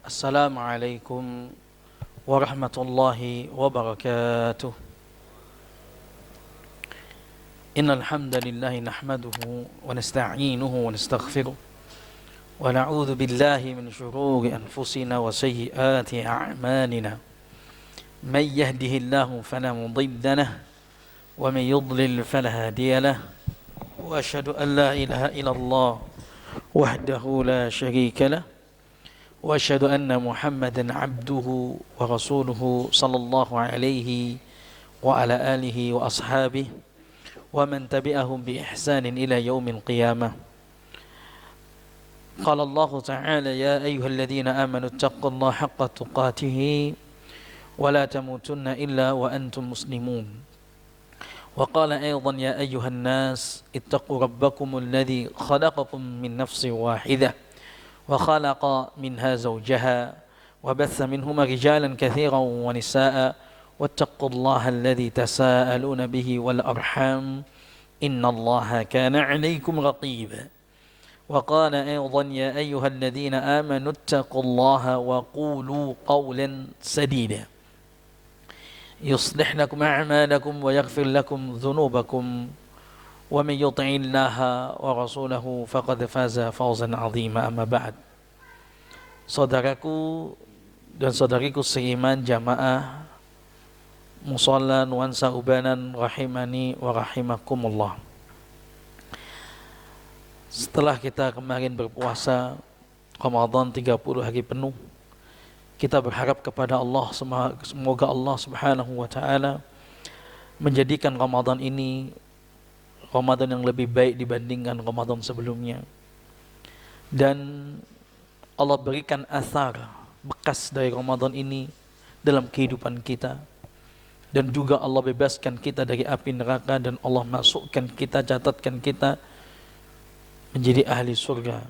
السلام عليكم ورحمة الله وبركاته. إن الحمد لله نحمده ونستعينه ونستغفره ونعوذ بالله من شرور أنفسنا وسيئات أعمالنا. من يهده الله فلا مضل له ومن يضلل فلا هادي له وأشهد أن لا إله إلا الله وحده لا شريك له وأشهد أن محمدا عبده ورسوله صلى الله عليه وعلى آله وأصحابه ومن تبعهم بإحسان إلى يوم القيامة. قال الله تعالى: يا أيها الذين آمنوا اتقوا الله حق تقاته ولا تموتن إلا وأنتم مسلمون. وقال أيضا: يا أيها الناس اتقوا ربكم الذي خلقكم من نفس واحدة وخلق منها زوجها وبث منهما رجالا كثيرا ونساء واتقوا الله الذي تساءلون به والأرحام إن الله كان عليكم رقيبا. وقال أيضا: يا أيها الذين آمنوا اتقوا الله وقولوا قولا سديدا يصلح لكم أعمالكم ويغفر لكم ذنوبكم ومن يطع الله ورسوله فقد فاز فوزا عظيما. أما بعد. Saudaraku dan saudariku seiman jamaah Musalla Nuansa Ubanan rahimani wa rahimakumullah. Setelah kita kemarin berpuasa Ramadan 30 hari penuh, kita berharap kepada Allah semoga Allah Subhanahu wa taala menjadikan Ramadan ini Ramadan yang lebih baik dibandingkan Ramadan sebelumnya, dan Allah berikan athar bekas dari Ramadan ini dalam kehidupan kita, dan juga Allah bebaskan kita dari api neraka, dan Allah masukkan kita, catatkan kita menjadi ahli surga.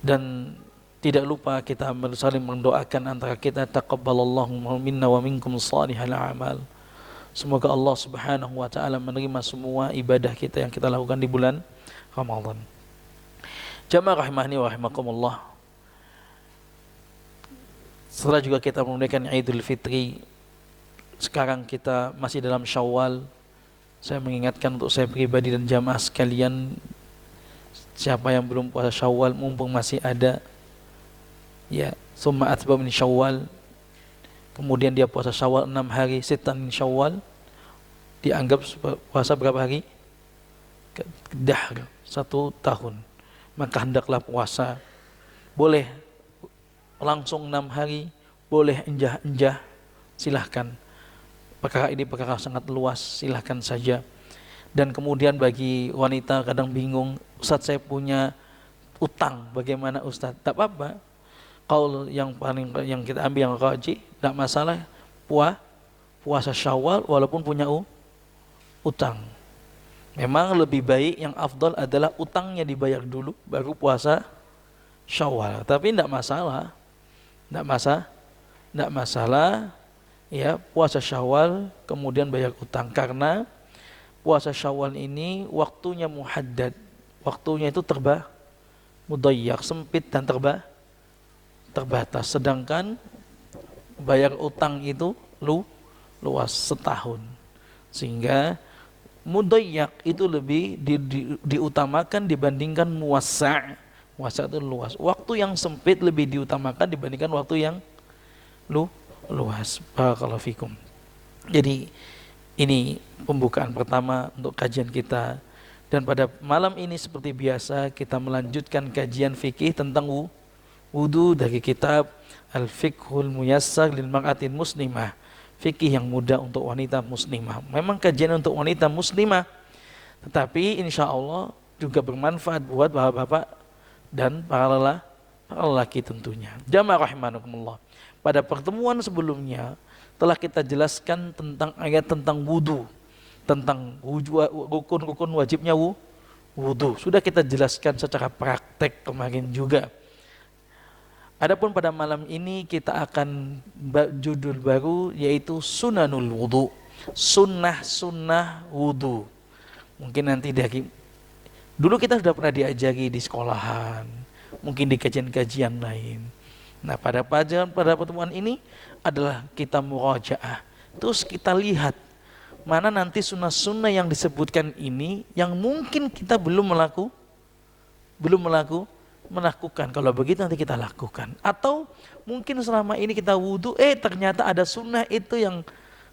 Dan tidak lupa kita saling mendoakan antara kita, taqabbalallahu minna wa minkum salihal a'mal. Semoga Allah Subhanahu wa taala menerima semua ibadah kita yang kita lakukan di bulan Ramadan. Jamaah rahimahni wa rahimakumullah. Setelah juga kita menunaikan Idul Fitri, sekarang kita masih dalam Syawal. Saya mengingatkan untuk saya pribadi dan jamaah sekalian, siapa yang belum puasa Syawal mumpung masih ada, ya, summa atba min Syawal, kemudian dia puasa Syawal 6 hari, sitan min Syawal, dianggap puasa berapa hari? Dahr, 1 tahun. Maka hendaklah puasa. Boleh langsung 6 hari, boleh enjah-enjah, silahkan. Perkara ini perkara sangat luas, silahkan saja. Dan kemudian bagi wanita kadang bingung, Ustaz saya punya utang, bagaimana Ustaz? Tak apa-apa. Qaul yang kita ambil yang rajih, tak masalah, puasa Syawal walaupun punya utang. Memang lebih baik, yang afdal adalah utangnya dibayar dulu baru puasa Syawal. Tapi tidak masalah. Tidak masalah ya, puasa Syawal kemudian bayar utang, karena puasa Syawal ini waktunya muhaddad. Waktunya itu mudayyak, sempit dan terbatas. Sedangkan bayar utang itu luas, setahun. Sehingga mudayyak itu lebih diutamakan dibandingkan muwassa'. Muwassa' itu luas. Waktu yang sempit lebih diutamakan dibandingkan waktu yang luas. Barakallahu fikum. Jadi ini pembukaan pertama untuk kajian kita, dan pada malam ini seperti biasa kita melanjutkan kajian fikih tentang wudu dari kitab Al-Fiqhul Muyassar lil Mar'atin Muslimah, fikih yang mudah untuk wanita muslimah. Memang kajian untuk wanita muslimah, tetapi insya Allah juga bermanfaat buat bapak-bapak dan para lelaki tentunya. Jamaah rahimakumullah. Pada pertemuan sebelumnya telah kita jelaskan tentang ayat tentang wudu, tentang rukun-rukun wajibnya wudu. Sudah kita jelaskan secara praktek kemarin juga. Adapun pada malam ini kita akan judul baru, yaitu sunanul wudu, sunnah wudu. Mungkin nanti dulu kita sudah pernah diajari di sekolahan, mungkin di kajian-kajian lain. Nah, pada pertemuan ini adalah kita murajaah. Terus kita lihat mana nanti sunnah-sunnah yang disebutkan ini yang mungkin kita belum melakukan. Kalau begitu nanti kita lakukan. Atau mungkin selama ini kita wudhu, ternyata ada sunnah itu yang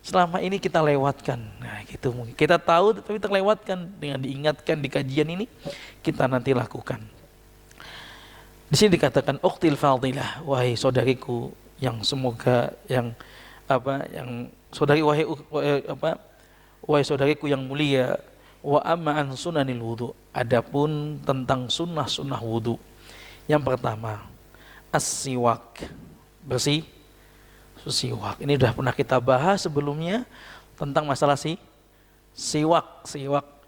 selama ini kita lewatkan. Nah, gitu mungkin. Kita tahu tapi terlewatkan, dengan diingatkan di kajian ini kita nanti lakukan. Di sini dikatakan ukhtil fadilah, wahai saudariku yang semoga yang wahai saudariku yang mulia, wa amma an sunanil wudu. Adapun tentang sunnah wudu. Yang pertama, as-siwak, bersiwak. Ini sudah pernah kita bahas sebelumnya tentang masalah siwak.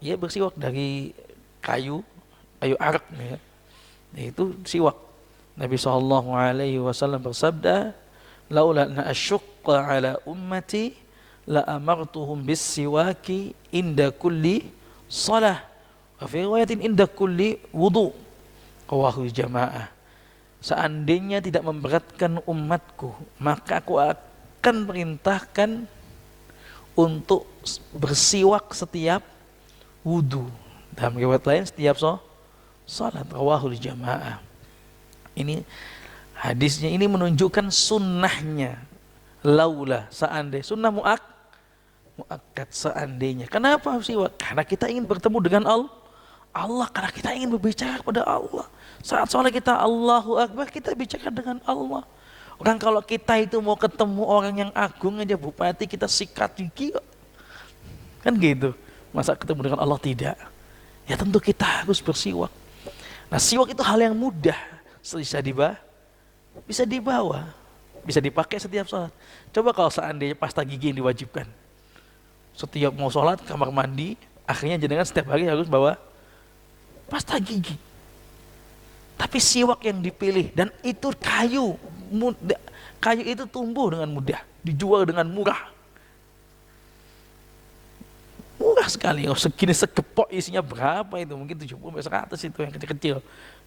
Ya, bersiwak dari kayu arak ya. Itu siwak. Nabi SAW bersabda, laula an asyqa ala ummati la amartuhum bis siwaki inda kulli salah wa fi riwayatin inda kulli wudu. Rawahu jamaah. Seandainya tidak memberatkan umatku, maka aku akan perintahkan untuk bersiwak setiap wudu. Dalam riwayat lain setiap salat. Rawahu jamaah. Ini hadisnya ini menunjukkan sunnahnya. Laula, seandainya, sunnah muakkad, seandainya. Kenapa siwak? Karena kita ingin bertemu dengan Allah, karena kita ingin berbicara kepada Allah. Saat sholat kita Allahu Akbar, kita bicara dengan Allah. Orang kalau kita itu mau ketemu orang yang agung aja, bupati, kita sikat gigi kan gitu. Masa ketemu dengan Allah tidak? Ya tentu kita harus bersiwak. Nah, siwak itu hal yang mudah, bisa dibawa, bisa dipakai setiap sholat. Coba kalau seandainya pasta gigi yang diwajibkan, setiap mau sholat kamar mandi, akhirnya jenengan setiap hari harus bawa pasta gigi. Tapi siwak yang dipilih, dan itu kayu itu tumbuh dengan mudah, dijual dengan murah sekali. Segini segepok isinya berapa itu? Mungkin 70-100 itu yang kecil-kecil.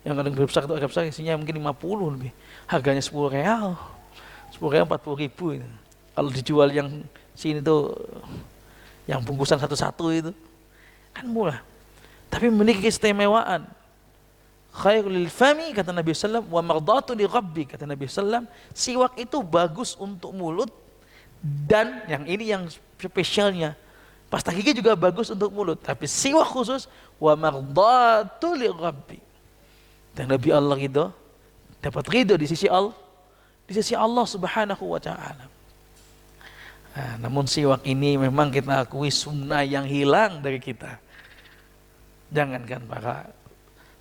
Yang kadang besar itu agak besar, isinya mungkin 50 lebih. Harganya 10 real 40 ribu itu. Kalau dijual yang sini tuh, yang bungkusan satu-satu itu kan murah, tapi memiliki keistimewaan. Khairul lil fami, kata Nabi SAW, wa mardatu li rabbi, kata Nabi SAW, siwak itu bagus untuk mulut, dan yang ini yang spesialnya, pasta gigi juga bagus untuk mulut, tapi siwak khusus, wa mardatu li rabbi, dan Nabi Allah itu dapat ridho di sisi Allah Subhanahu wa ta'ala. Nah, namun siwak ini memang kita akui sunnah yang hilang dari kita. Jangankan para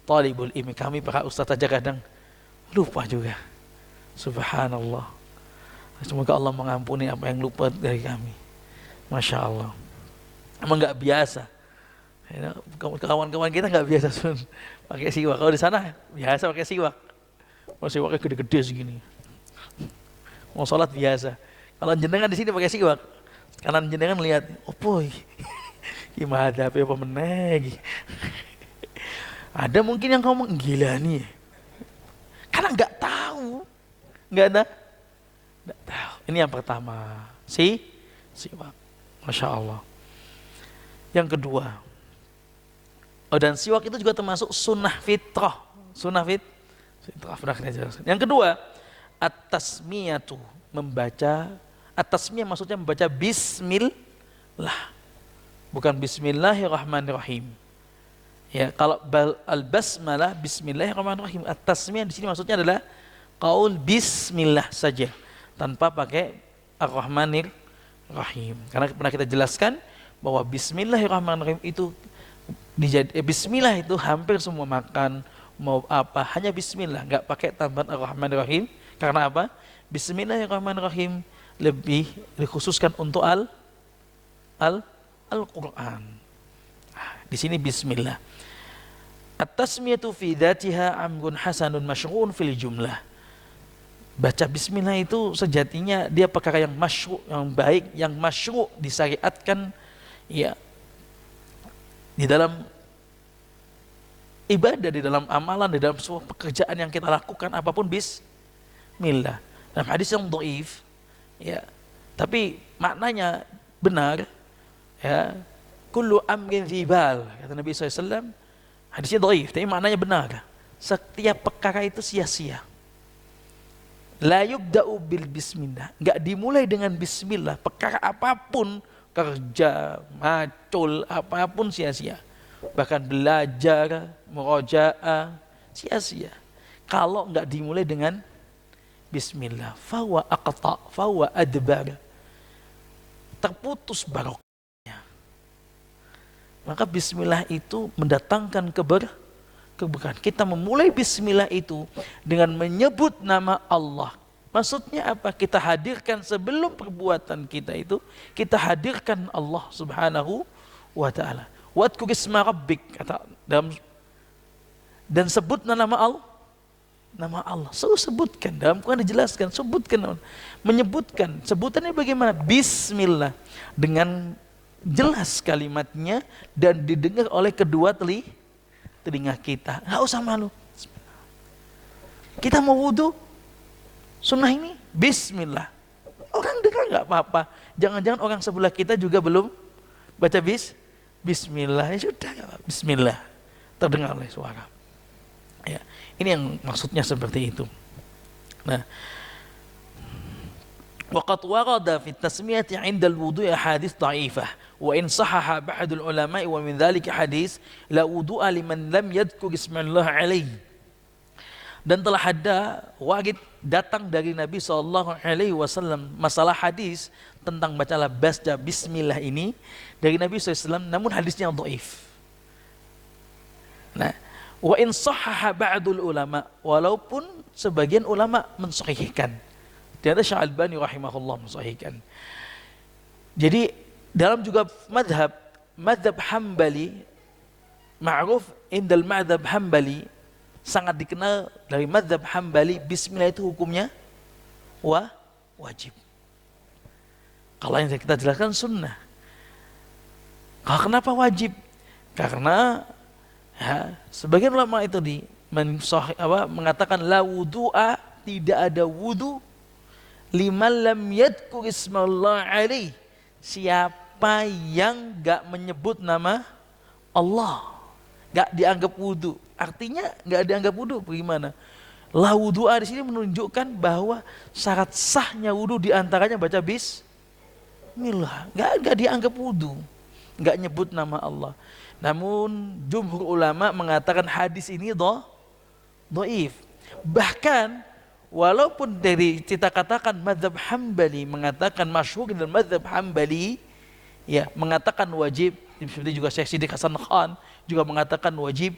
talibul ilmi, kami para ustaz aja kadang lupa juga. Subhanallah. Semoga Allah mengampuni apa yang lupa dari kami. Masya Allah. Emang nggak biasa. Kawan-kawan kita nggak biasa pakai siwak. Kalau di sana biasa pakai siwak. Mau siwaknya gede-gede segini. Mau sholat biasa. Kalau jenengan di sini pakai siwak, kanan jenengan lihat, oh boy, gimana ada apa meneg? Ada mungkin yang ngomong gila nih, karena nggak tahu, nggak tahu. Ini yang pertama, siwak, masya Allah. Yang kedua, dan siwak itu juga termasuk sunnah fitrah, fitrah. Yang kedua, at-tasmiyatu, membaca. At-tasmiyah maksudnya membaca bismillah, bukan bismillahirrahmanirrahim. Ya, kalau al-basmalah bismillahirrahmanirrahim. At-tasmiyah di sini maksudnya adalah qaul bismillah saja, tanpa pakai ar-rahmanirrahim. Karena pernah kita jelaskan bahwa bismillahirrahmanirrahim itu bismillah itu hampir semua makan mau apa hanya bismillah, nggak pakai tambahan ar-rahmanirrahim. Karena apa? Bismillahirrahmanirrahim lebih dikhususkan untuk Al-Quran. Di sini bismillah. At-tasmiyatu fi dzatiha amrun hasanun masyru'un fil jumlah. Baca bismillah itu sejatinya dia perkara yang masyru', yang baik, yang masyru', disyariatkan ya di dalam ibadah, di dalam amalan, di dalam semua pekerjaan yang kita lakukan apapun bismillah. Dalam hadis yang dhaif, ya, tapi maknanya benar, ya, kullu amrin dzibal, kata Nabi SAW. Hadisnya dhaif, tapi maknanya benar. Setiap perkara itu sia-sia. La yubda'u bil bismillah, enggak dimulai dengan bismillah. Perkara apapun, kerja, macul, apapun sia-sia. Bahkan belajar, murojaah, sia-sia kalau enggak dimulai dengan bismillah. Fawa aqta, fawa adbar, terputus barokahnya. Maka bismillah itu mendatangkan keberkahan. Kita memulai bismillah itu dengan menyebut nama Allah. Maksudnya apa? Kita hadirkan sebelum perbuatan kita itu, kita hadirkan Allah Subhanahu wa ta'ala. Wadhkur isma rabbik, kata dalam, dan sebut nama Allah. Nama Allah, sebutkan. Dalam Quran dijelaskan, sebutkan. Menyebutkan, sebutannya bagaimana? Bismillah. Dengan jelas kalimatnya dan didengar oleh kedua telinga kita. Nggak usah malu. Kita mau wudu, sunnah ini bismillah. Orang dengar nggak apa-apa. Jangan-jangan orang sebelah kita juga belum baca bismillah. Ya sudah, bismillah. Terdengar oleh suara. Ya, ini yang maksudnya seperti itu. Nah, waqad warada fi tasmiyati 'inda al-wudu' ahadits dha'ifah wa in sahaha ba'dul ulama'i wa min dhalika hadits la wudu'a liman lam yadhkur bismillah alaihi. Dan telah ada warid datang dari Nabi SAW masalah hadis tentang bacalah baca bismillah ini dari Nabi SAW, namun hadisnya dhaif. Nah, wa in sahaha ba'dul ulama, walaupun sebagian ulama mensahihkan. Di antaranya Syekh Albani rahimahullah mensahihkan. Jadi dalam juga madhab Hambali, ma'ruf indal madhab Hambali, sangat dikenal dari madhab Hambali, bismillah itu hukumnya wajib. Kalau yang kita jelaskan sunnah. Kalau kenapa wajib? Karena ya, sebagian ulama itu mengatakan la wudu'a, tidak ada wudu liman lam yadhkur ismallah alaih, siapa yang gak menyebut nama Allah, gak dianggap wudu. Artinya gak dianggap wudu bagaimana? La wudu'a di sini menunjukkan bahwa syarat sahnya wudu diantaranya baca bismillah, gak dianggap wudu, gak nyebut nama Allah. Namun jumhur ulama mengatakan hadis ini dhaif. Bahkan walaupun dari kita katakan mazhab Hambali mengatakan masyhur dan mazhab Hambali ya mengatakan wajib, seperti juga Syekh Siddiq Hasan Khan juga mengatakan wajib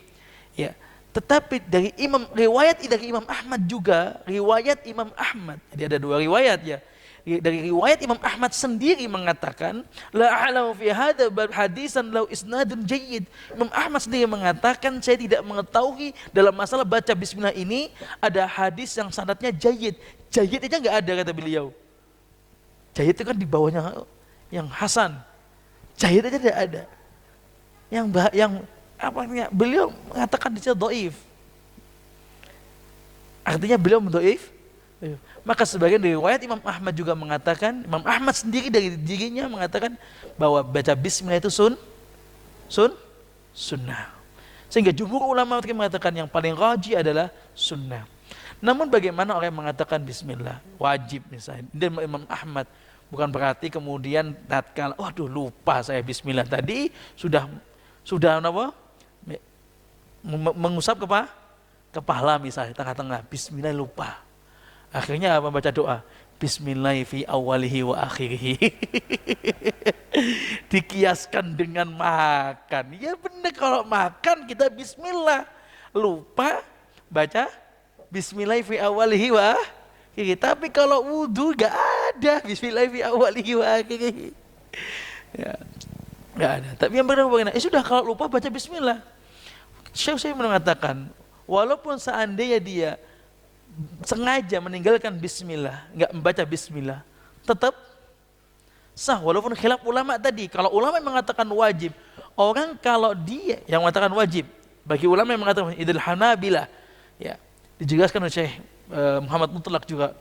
ya. Tetapi dari riwayat dari Imam Ahmad juga, riwayat Imam Ahmad. Jadi ada dua riwayat ya. Dari riwayat Imam Ahmad sendiri mengatakan la a'lamu fi hadza hadisan law isnadun jayyid. Imam Ahmad sendiri mengatakan saya tidak mengetahui dalam masalah baca bismillah ini ada hadis yang sanadnya jayyid. Jayyid aja enggak ada kata beliau. Jayyid itu kan di bawahnya yang hasan. Jayyid aja tidak ada. Yang apanya beliau mengatakan dia dhaif. Artinya beliau dhaif. Maka sebagian dari riwayat Imam Ahmad juga mengatakan, Imam Ahmad sendiri dari dirinya mengatakan bahwa baca bismillah itu sunnah. Sehingga jumhur ulama mengatakan yang paling rajih adalah sunnah. Namun bagaimana orang yang mengatakan bismillah wajib misalnya, dan Imam Ahmad, bukan berarti kemudian tatkala waduh lupa saya bismillah tadi sudah apa? Mengusap kepala misalnya tengah-tengah bismillah lupa. Akhirnya apa? Baca doa bismillah fi awalihi wa akhirihi. Dikiaskan dengan makan. Ya benar, kalau makan kita bismillah. Lupa baca bismillah fi awalihi wa akhirihi. Tapi kalau wudu gak ada bismillah fi awalihi wa akhirihi. Ya, gak ada. Tapi yang benar bagaimana? Sudah, kalau lupa baca bismillah. Saya mengatakan walaupun seandainya dia sengaja meninggalkan bismillah, nggak membaca bismillah, tetap sah walaupun khilaf ulama tadi. Kalau ulama yang mengatakan wajib, orang kalau dia yang mengatakan wajib, Bagi ulama yang mengatakan Idul Hanabilah, ya, dijelaskan oleh Syekh Muhammad Mutlak juga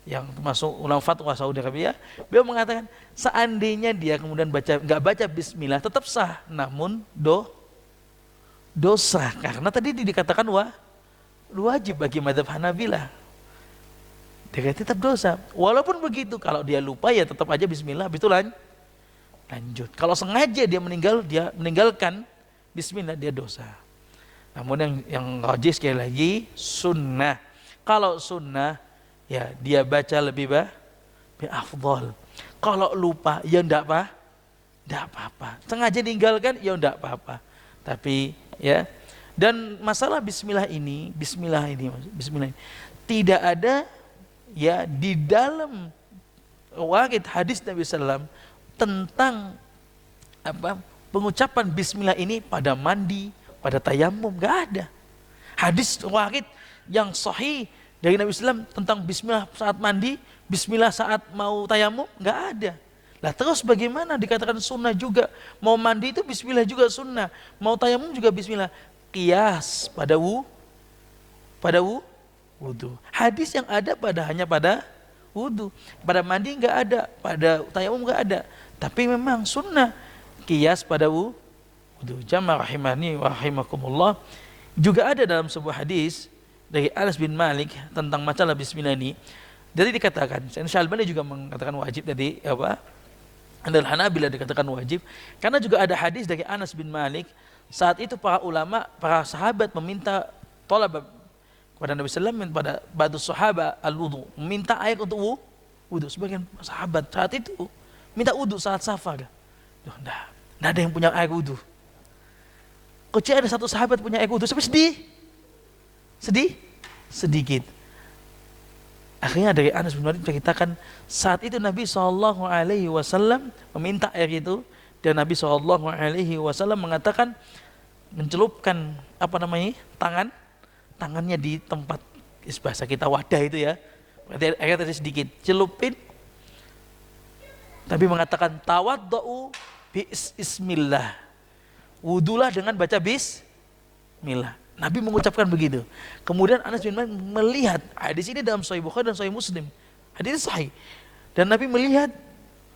yang termasuk ulama fatwa Saudi Arabia, beliau mengatakan seandainya dia kemudian nggak baca bismillah tetap sah, namun dosa karena tadi dikatakan wajib bagi mazhab Hanabilah. Dia tetap dosa. Walaupun begitu, kalau dia lupa ya tetap aja bismillah, habis itu lanjut. Kalau sengaja dia meninggalkan bismillah, dia dosa. Namun yang rajih sekali lagi sunnah. Kalau sunnah ya dia baca lebih afdal. Kalau lupa ya enggak apa-apa. Sengaja meninggalkan ya enggak apa-apa. Tapi ya, dan masalah bismillah ini tidak ada ya di dalam riwayat hadis Nabi SAW tentang pengucapan bismillah ini pada mandi, pada tayamum, nggak ada. Hadis riwayat yang sahih dari Nabi SAW tentang bismillah saat mandi, bismillah saat mau tayamum, nggak ada. Lah terus bagaimana dikatakan sunnah juga? Mau mandi itu bismillah juga sunnah, mau tayamum juga bismillah. Qiyas pada wudu. Hadis yang ada hanya pada wudu, pada mandi nggak ada, pada tayamum nggak ada. Tapi memang sunnah qiyas pada wudu. Jamaah rahimani wa rahimakumullah. Juga ada dalam sebuah hadis dari Anas bin Malik tentang masalah bismillah ini. Jadi dikatakan, Syalbani juga mengatakan wajib tadi dan Hanabilah dikatakan wajib karena juga ada hadis dari Anas bin Malik. Saat itu para ulama, para sahabat meminta tolab kepada Nabi SAW, pada ba'du sahabat al-wudu, meminta air untuk wudu. Sebagian sahabat saat itu minta wudu saat safar. Nggak ada yang punya air wudu. Kecil ada satu sahabat punya air wudu, sampai sedikit. Akhirnya dari Anas bin Malik menceritakan saat itu Nabi SAW meminta air itu, dan Nabi SAW mengatakan mencelupkan tangannya di tempat bahasa kita wadah itu ya, berarti airnya tadi sedikit, celupin, tapi mengatakan tawaddau bismillah, wudulah dengan baca bismillah. Nabi mengucapkan begitu. Kemudian Anas bin Malik melihat hadis ini dalam Sahih Bukhari dan Sahih Muslim, hadis sahih, dan Nabi melihat,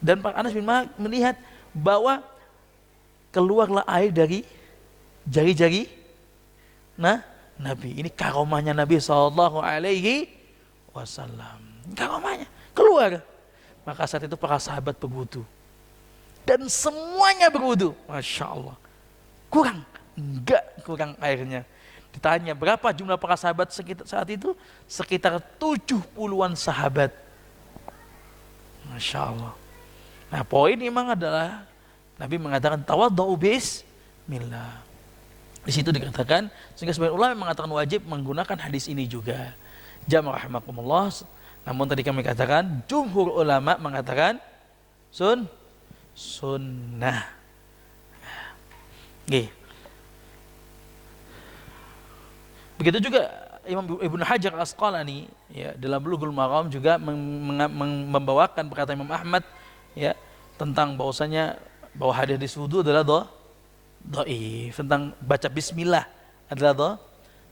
dan Anas bin Malik melihat bahwa keluarlah air dari jari-jari Nabi. Ini karomahnya Nabi SAW. Karomahnya keluar. Maka saat itu para sahabat berwudu, dan semuanya berwudu. Masya Allah. Kurang airnya. Ditanya berapa jumlah para sahabat saat itu? Sekitar 70-an sahabat. Masya Allah. Nah, poin memang adalah Nabi mengatakan tawaddau bismillah. Di situ dikatakan, sehingga sebagian ulama mengatakan wajib menggunakan hadis ini juga. Jamaah rahimakumullah. Namun tadi kami katakan jumhur ulama mengatakan sunnah. Begitu juga Imam Ibnu Hajar Al-Asqalani ya, dalam Bulughul Maram juga membawakan perkataan Imam Ahmad ya, tentang bahwasanya bahwa hadis wudu adalah dhaif, tentang baca bismillah adalah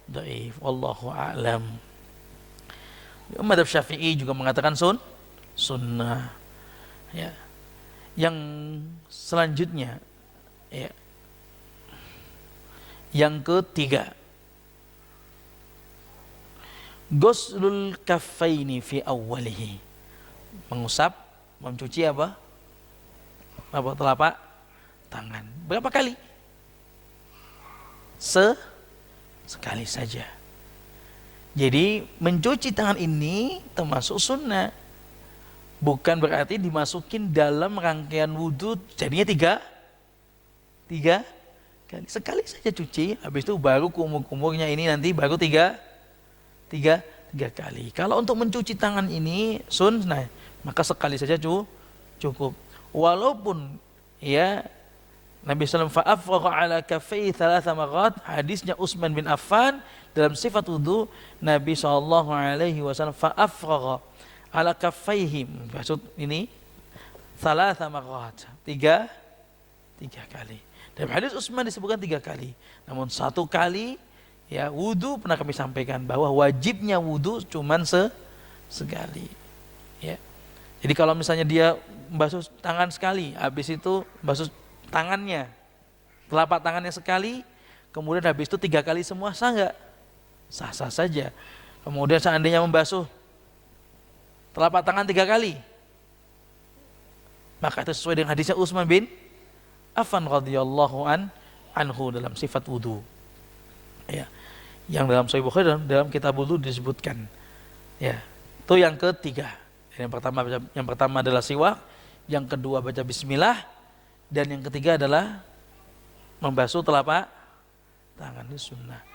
dhaif. Wallahu a'lam. Madzhab Syafi'i juga mengatakan sunnah. Ya. Yang selanjutnya ya. Yang ketiga, ghuslul kaffaini fi awwalihi. Mengusap, mencuci telapak tangan. Berapa kali? Sekali saja. Jadi mencuci tangan ini termasuk sunnah. Bukan berarti dimasukin dalam rangkaian wudhu jadinya tiga kali. Sekali saja cuci, habis itu baru kumur-kumurnya ini nanti baru tiga kali. Kalau untuk mencuci tangan ini sunnah, maka sekali saja cukup. Walaupun ya Nabi SAW fa'afraqa ala kaffai thalatha marat, hadisnya Utsman bin Affan dalam sifat wudu, Nabi SAW fa'afraqa ala kaffaihi, maksud ini thalatha marat, tiga kali. Dalam hadis Utsman disebutkan 3 kali. Namun 1 kali ya wudu pernah kami sampaikan bahwa wajibnya wudu cuman sekali. Ya. Jadi kalau misalnya dia basuh tangan sekali, habis itu basuh tangannya, telapak tangannya sekali, kemudian habis itu 3 kali semua, sah nggak? Sah-sah saja. Kemudian seandainya membasuh telapak tangan 3 kali, maka itu sesuai dengan hadisnya Utsman bin Affan radhiyallahu anhu dalam sifat wudu. Ya. Yang dalam Sahih Bukhari dalam kitab wudu disebutkan. Ya. Itu yang ketiga. Yang pertama adalah siwak, yang kedua baca bismillah, dan yang ketiga adalah membasuh telapak tangan, itu sunnah.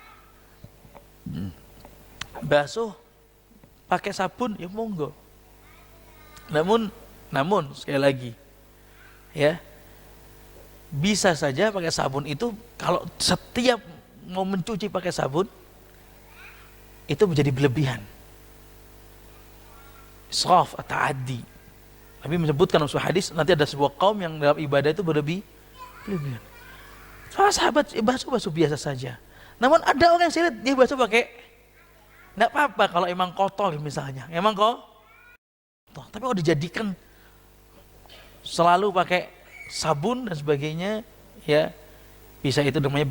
Basuh pakai sabun ya monggo. Namun sekali lagi ya, bisa saja pakai sabun itu kalau setiap mau mencuci pakai sabun itu menjadi berlebihan. Israf atau ta'addi. Nabi menyebutkan dalam sebuah hadis, nanti ada sebuah kaum yang dalam ibadah itu berlebihan. Sahabat basuh biasa saja. Namun ada orang yang saya lihat dia basuh pakai, enggak apa-apa kalau emang kotor misalnya. Emang kotor. Tapi kalau dijadikan selalu pakai sabun dan sebagainya, ya bisa itu namanya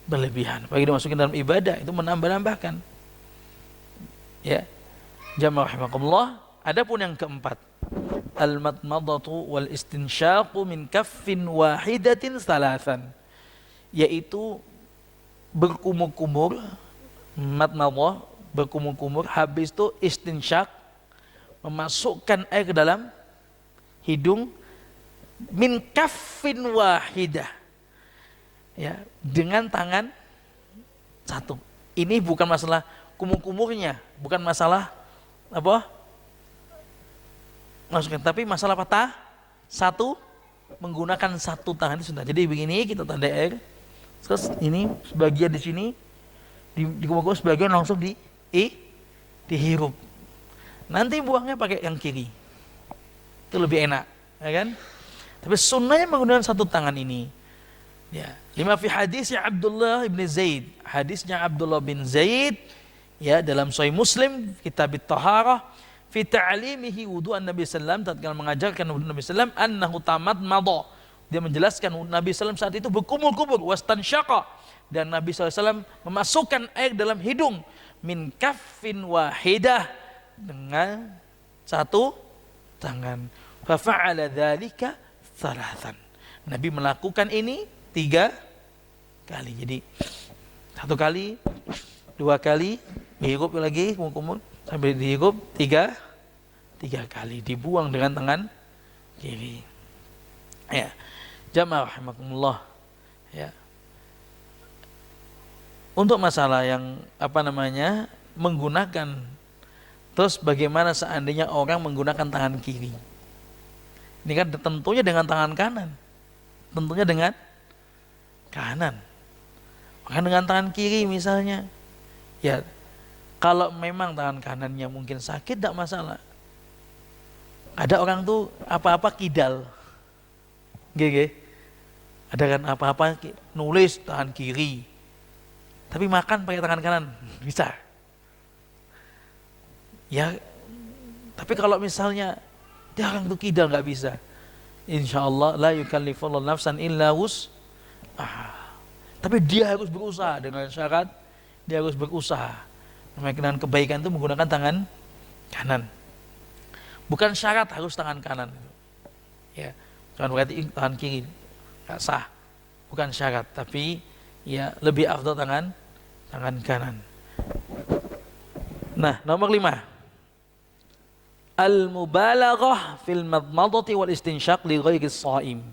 berlebihan. Bagi dimasukin dalam ibadah itu menambah-nambahkan. Ya. Jamaah rahimakumullah. Adapun yang keempat, al-madmadatu wal istinsyaqu min kaffin wahidatin salasan, yaitu berkumur-kumur, madmadah, berkumur-kumur, habis itu istinsyaq, memasukkan air ke dalam hidung, min kaffin wahidah, ya, dengan tangan satu. Ini bukan masalah kumur-kumurnya, bukan masalah apa masukkan, tapi masalah patah satu, menggunakan satu tangan itu sudah. Jadi begini, kita tanda air, terus ini sebagian di sini dikumur-kumur, sebagian langsung dihirup, nanti buangnya pakai yang kiri, itu lebih enak, ya kan? Tapi sunnahnya menggunakan satu tangan ini. Ya, lima fi hadisnya Abdullah bin Zaid, hadisnya Abdullah bin Zaid, ya, dalam Sahih Muslim, kitab at-taharah, fi ta'limihi wudu'an Nabi sallam, tatkala mengajarkan wudu Nabi sallam, annahu tamadmada. Dia menjelaskan Nabi sallam saat itu berkumur-kumur, wastansyaqa, dan Nabi sallam memasukkan air dalam hidung, min kaffin wahidah, dengan satu tangan. Fa fa'ala dzalika thalathan. Nabi melakukan ini 3 kali. Jadi 1 kali, 2 kali, dihirup lagi, kumur-kumur, sampai dihirup 3 kali, dibuang dengan tangan kiri. Ya, jamaah rahimakumullah. Ya. Untuk masalah yang menggunakan, terus bagaimana seandainya orang menggunakan tangan kiri? Ini kan tentunya dengan tangan kanan. Tentunya dengan kanan. Maka dengan tangan kiri misalnya, ya, kalau memang tangan kanannya mungkin sakit, tidak masalah. Ada orang tuh apa-apa kidal, gege. Ada kan apa-apa nulis tangan kiri, tapi makan pakai tangan kanan, bisa. Ya, tapi kalau misalnya dia orang tuh kidal, nggak bisa. Insyaallah la yukallifullahu nafsan illa wus'aha. Tapi dia harus berusaha, dengan syarat dia harus berusaha. Dengan kebaikan itu menggunakan tangan kanan. Bukan syarat harus tangan kanan. Ya, jangan berarti tangan kiri nggak sah. Bukan syarat, tapi ya lebih afdal tangan kanan. Nah, nomor 5. Al-mubalaghah fil madmadati wal istinsyaq li ghairi shaim.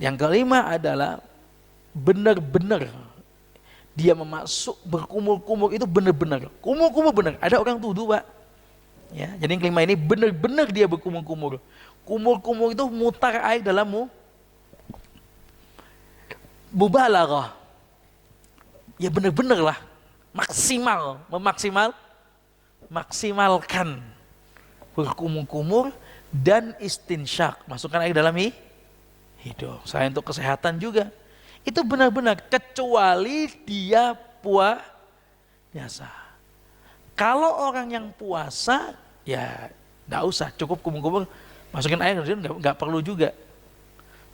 Yang kelima adalah benar-benar dia berkumur-kumur itu benar-benar. Kumur-kumur benar. Ada orang tuduh, Pak. Ya, jadi yang kelima ini benar-benar dia berkumur-kumur. Kumur-kumur itu mutar air dalam mubalaghah. Ya benar-benar lah. Maksimalkan berkumur-kumur dan istinsyak. Masukkan air dalam hidung. Selain untuk kesehatan juga. Itu benar-benar kecuali dia puasa. Kalau orang yang puasa, ya enggak usah, cukup kumur-kumur masukin air, enggak perlu juga.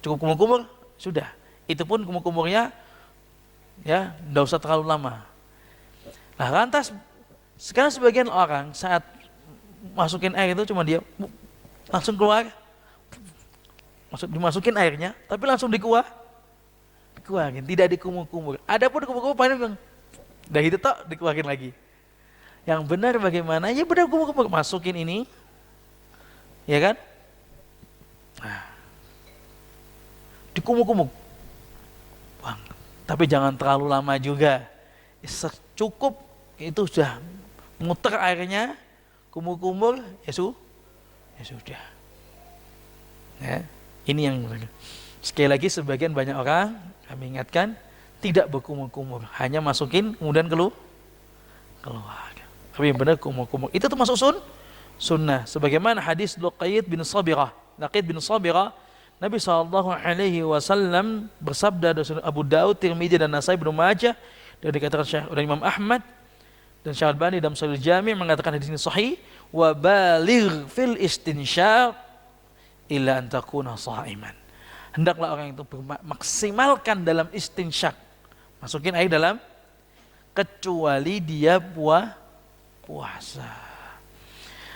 Cukup kumur-kumur sudah. Itu pun kumur-kumurnya ya enggak usah terlalu lama. Nah, lantas sekarang sebagian orang saat masukin air itu cuma dia langsung keluar, dimasukin airnya, tapi langsung dikeluarin, tidak dikumur-kumur. Adapun kumur-kumur paling bilang, dah itu tok dikeluarin lagi. Yang benar bagaimana? Ya benar kumur-kumur, masukin ini, ya kan? Nah, dikumur-kumur, bang. Tapi jangan terlalu lama juga. Cukup itu sudah muter airnya, kumur-kumur, ya sudah. Ya, ini yang sekali lagi sebagian banyak orang kami ingatkan tidak berkumur-kumur, hanya masukin kemudian keluar. Tapi yang benar kumur-kumur itu termasuk sunnah. Sebagaimana hadis Laqid bin Sabirah, Nabi SAW bersabda dari Abu Daud, Tirmidzi dan Nasai, Ibnu Majah, dan dikatakan oleh Imam Ahmad dan Syekh Albani dalam Sahih Jami' mengatakan hadis ini sahih, wa baligh fil istinsyaq illa an takuna sha'iman. Hendaklah orang itu maksimalkan dalam istinsyak, masukin air dalam, kecuali dia puasa.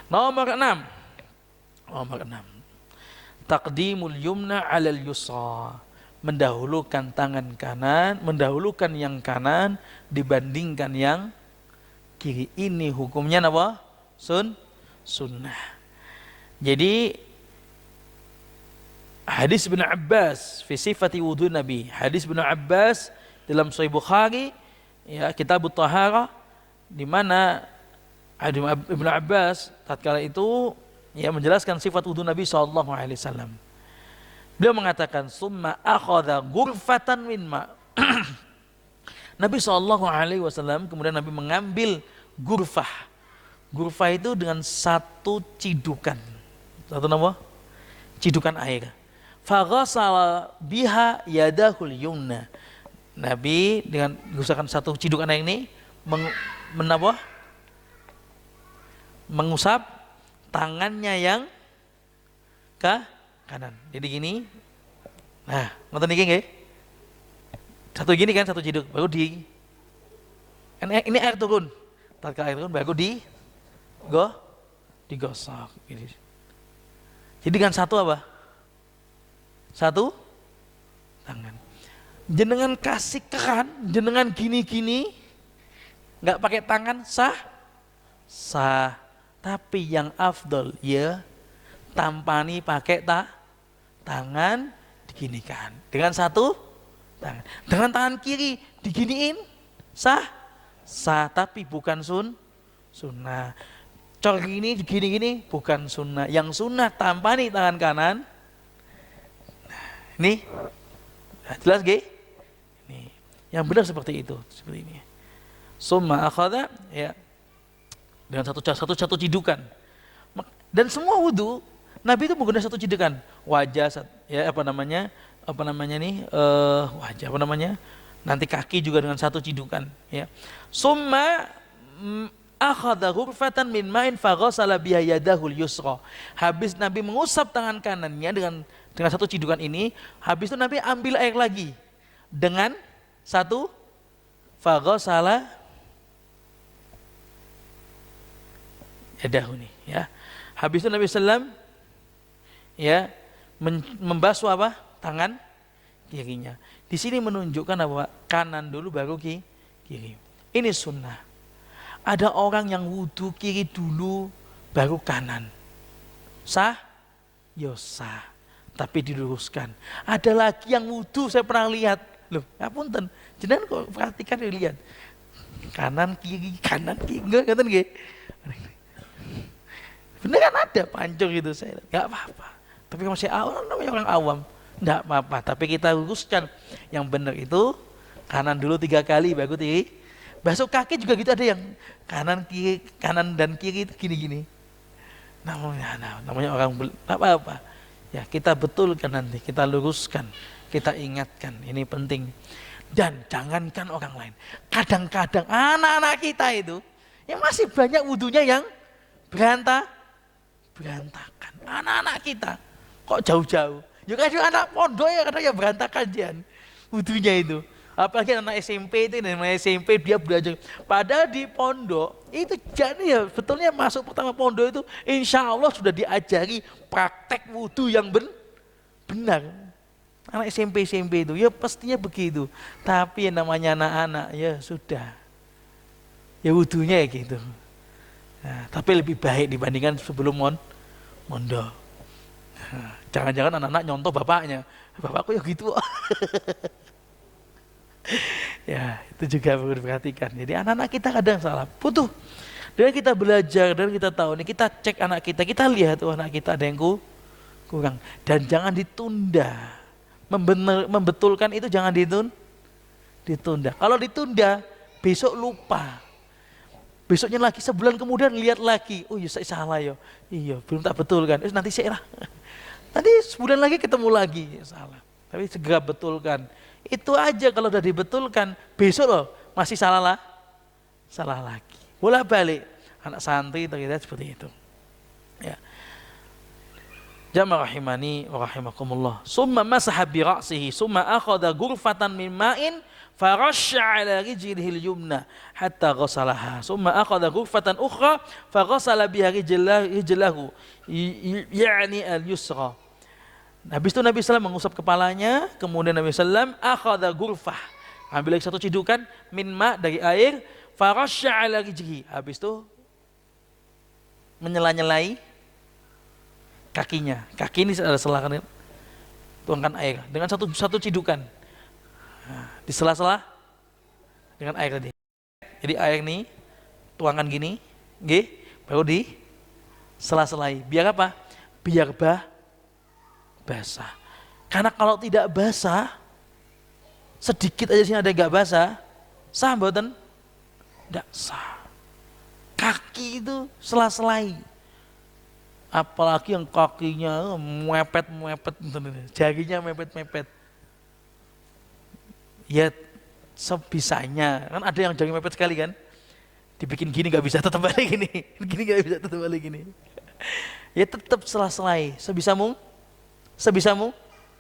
Nomor 6. Taqdimul yumna 'alal yusra. Mendahulukan yang kanan dibandingkan yang kiri. Ini hukumnya apa? Sunnah. Jadi hadis Ibnu Abbas fi sifati wudu Nabi. Hadis Ibnu Abbas dalam Sahih Bukhari, ya, Kitab Thaharah, di mana Ibnu Abbas tatkala itu ya menjelaskan sifat wudu Nabi SAW. Beliau mengatakan summa akhadha ghurfatan min ma. Nabi SAW kemudian Nabi mengambil ghurfah. Ghurfah itu dengan satu cidukan. Satu nama? Cidukan air. Faghasala biha yadahul yumna. Nabi dengan menggunakan satu cidukan air ini mengusap tangannya yang ke kanan. Jadi gini. Nah, ngoten niki nggih. Satu gini kan, satu ciduk, baru ini air turun. Tatkala air turun baru digosok. Jadi dengan satu apa? Satu tangan. Jenengan kasih keran, jenengan gini-gini, nggak pakai tangan sah. Tapi yang afdol ya tampani pakai tangan diginikan dengan satu tangan. Dengan tangan kiri diginiin sah, tapi bukan sunnah. Cor gini gini bukan sunnah. Yang sunnah tampani tangan kanan. Nah, ini jelas gak? Ini yang benar seperti itu, seperti ini. Summa akhadha, ya, dengan satu cidukan. Dan semua wudu Nabi itu menggunakan satu cidukan. Wajah, ya nanti kaki juga dengan satu cidukan, ya. Summa akhadha ghurfatan min ma'in faghasala biha yadahul yusra. Habis Nabi mengusap tangan kanannya dengan satu cidukan ini, habis itu Nabi ambil air lagi dengan satu faghasala yadahu nih, ya. Habis itu Nabi sallam, ya, membasuh apa? Tangan kirinya. Di sini menunjukkan apa? Kanan dulu baru kiri. Ini sunnah. Ada orang yang wudu kiri dulu baru kanan. Sah? Ya sah. Tapi diluruskan. Ada lagi yang wudu saya pernah lihat. Loh, ngapunten. Jenengan kok perhatikan lihat. Kanan kiri. Enggak nggih. Bener kan ada pancur gitu saya. Enggak apa-apa. Tapi kalau masih awam, namanya orang awam, enggak apa-apa. Tapi kita luruskan. Yang benar itu kanan dulu 3 kali baru kiri. Basuh kaki juga gitu, ada yang kanan dan kiri itu gini-gini. Namanya orang apa-apa. Ya, kita betulkan nanti, kita luruskan, kita ingatkan, ini penting. Dan jangankan orang lain, kadang-kadang anak-anak kita itu yang masih banyak wudunya yang berantakan. Anak-anak kita kok jauh-jauh. Ya kadang anak pondok ya kadang ya berantakan Jan. Wudunya itu. Apalagi anak SMP itu, anak SMP dia belajar. Padahal di pondok itu jadi ya betulnya masuk pertama pondok itu insya Allah sudah diajari praktek wudu yang benar. Anak SMP itu ya pastinya begitu. Tapi yang namanya anak-anak ya sudah. Ya wudunya ya gitu. Nah, tapi lebih baik dibandingkan sebelum mondok. Nah, jangan-jangan anak-anak nyontoh bapaknya. Bapakku ya gitu. Ya, itu juga perlu diperhatikan. Jadi anak-anak kita kadang salah. Butuh. Dan kita belajar, dan kita tahu nih, kita cek anak kita lihat anak kita ada yang kurang. Dan jangan ditunda. Membetulkan itu jangan ditunda. Kalau ditunda, besok lupa. Besoknya lagi sebulan kemudian lihat lagi, oh iya saya salah ya, iya belum tak betulkan. Nanti saya lah, nanti sebulan lagi ketemu lagi salah. Tapi segera betulkan. Itu aja kalau udah dibetulkan, besok loh masih salah lagi. Bolak-balik anak santri terlihat seperti itu. Ya. Jamaah rahimani wa rahimakumullah. Summa masaha bi ra'sihi, summa akhadha ghurfatan min ma'in farasha 'ala rijlihi al-yumna hatta ghasalaha. Summa akhadha ghurfatan ukhra faghasala biha rijlahu ya'ni al-yusra. Habis itu Nabi SAW mengusap kepalanya, kemudian Nabi SAW akhadha ghurfah, ambil lagi satu cidukan min ma dari air, farasha 'ala rijlihi. Habis itu menyela-nyelai kakinya. Kaki ini ada sela-sela, tuangkan air dengan satu cidukan. Nah, di sela-sela dengan air tadi. Jadi air ini tuangkan gini, baru di sela-selai. Biar apa? Biar basah. Karena kalau tidak basah, sedikit aja sini ada nggak basah, sah mboten? Tidak sah. Kaki itu sela-selai. Apalagi yang kakinya mepet, jarinya mepet. Ya sebisanya, kan ada yang jari mepet sekali kan, dibikin gini nggak bisa tetap balik gini, gini nggak bisa tetap balik gini. Ya tetap sela-selai, sebisamu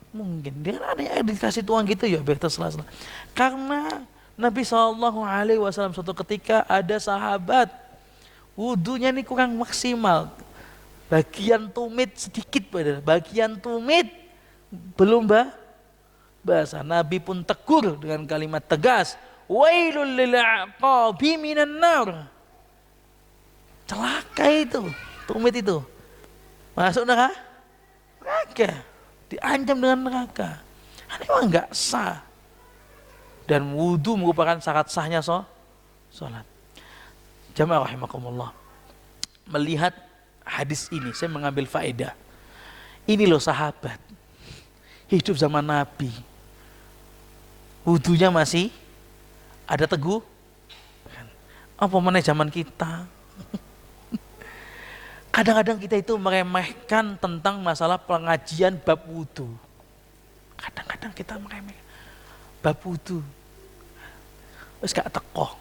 mungkin. Dia ada yang dikasih tuang gitu ya biar tersela-sela. Karena Nabi SAW suatu ketika ada sahabat wudunya ini kurang maksimal. Bagian tumit sedikit, bagian tumit belum basah. Nabi pun tegur dengan kalimat tegas, wailul lil aqabi minan nar. Celaka itu, tumit itu. Masuk neraka. Diancam dengan neraka. Ini memang enggak sah. Dan wudu merupakan syarat sahnya sholat. Jamaah rahimakumullah. Melihat hadis ini saya mengambil faedah. Ini loh sahabat hidup zaman Nabi, wudunya masih ada teguh. Apa mana zaman kita? Kadang-kadang kita itu meremehkan tentang masalah pengajian bab wudu. Kadang-kadang kita meremehkan bab wudu. Wes gak teko,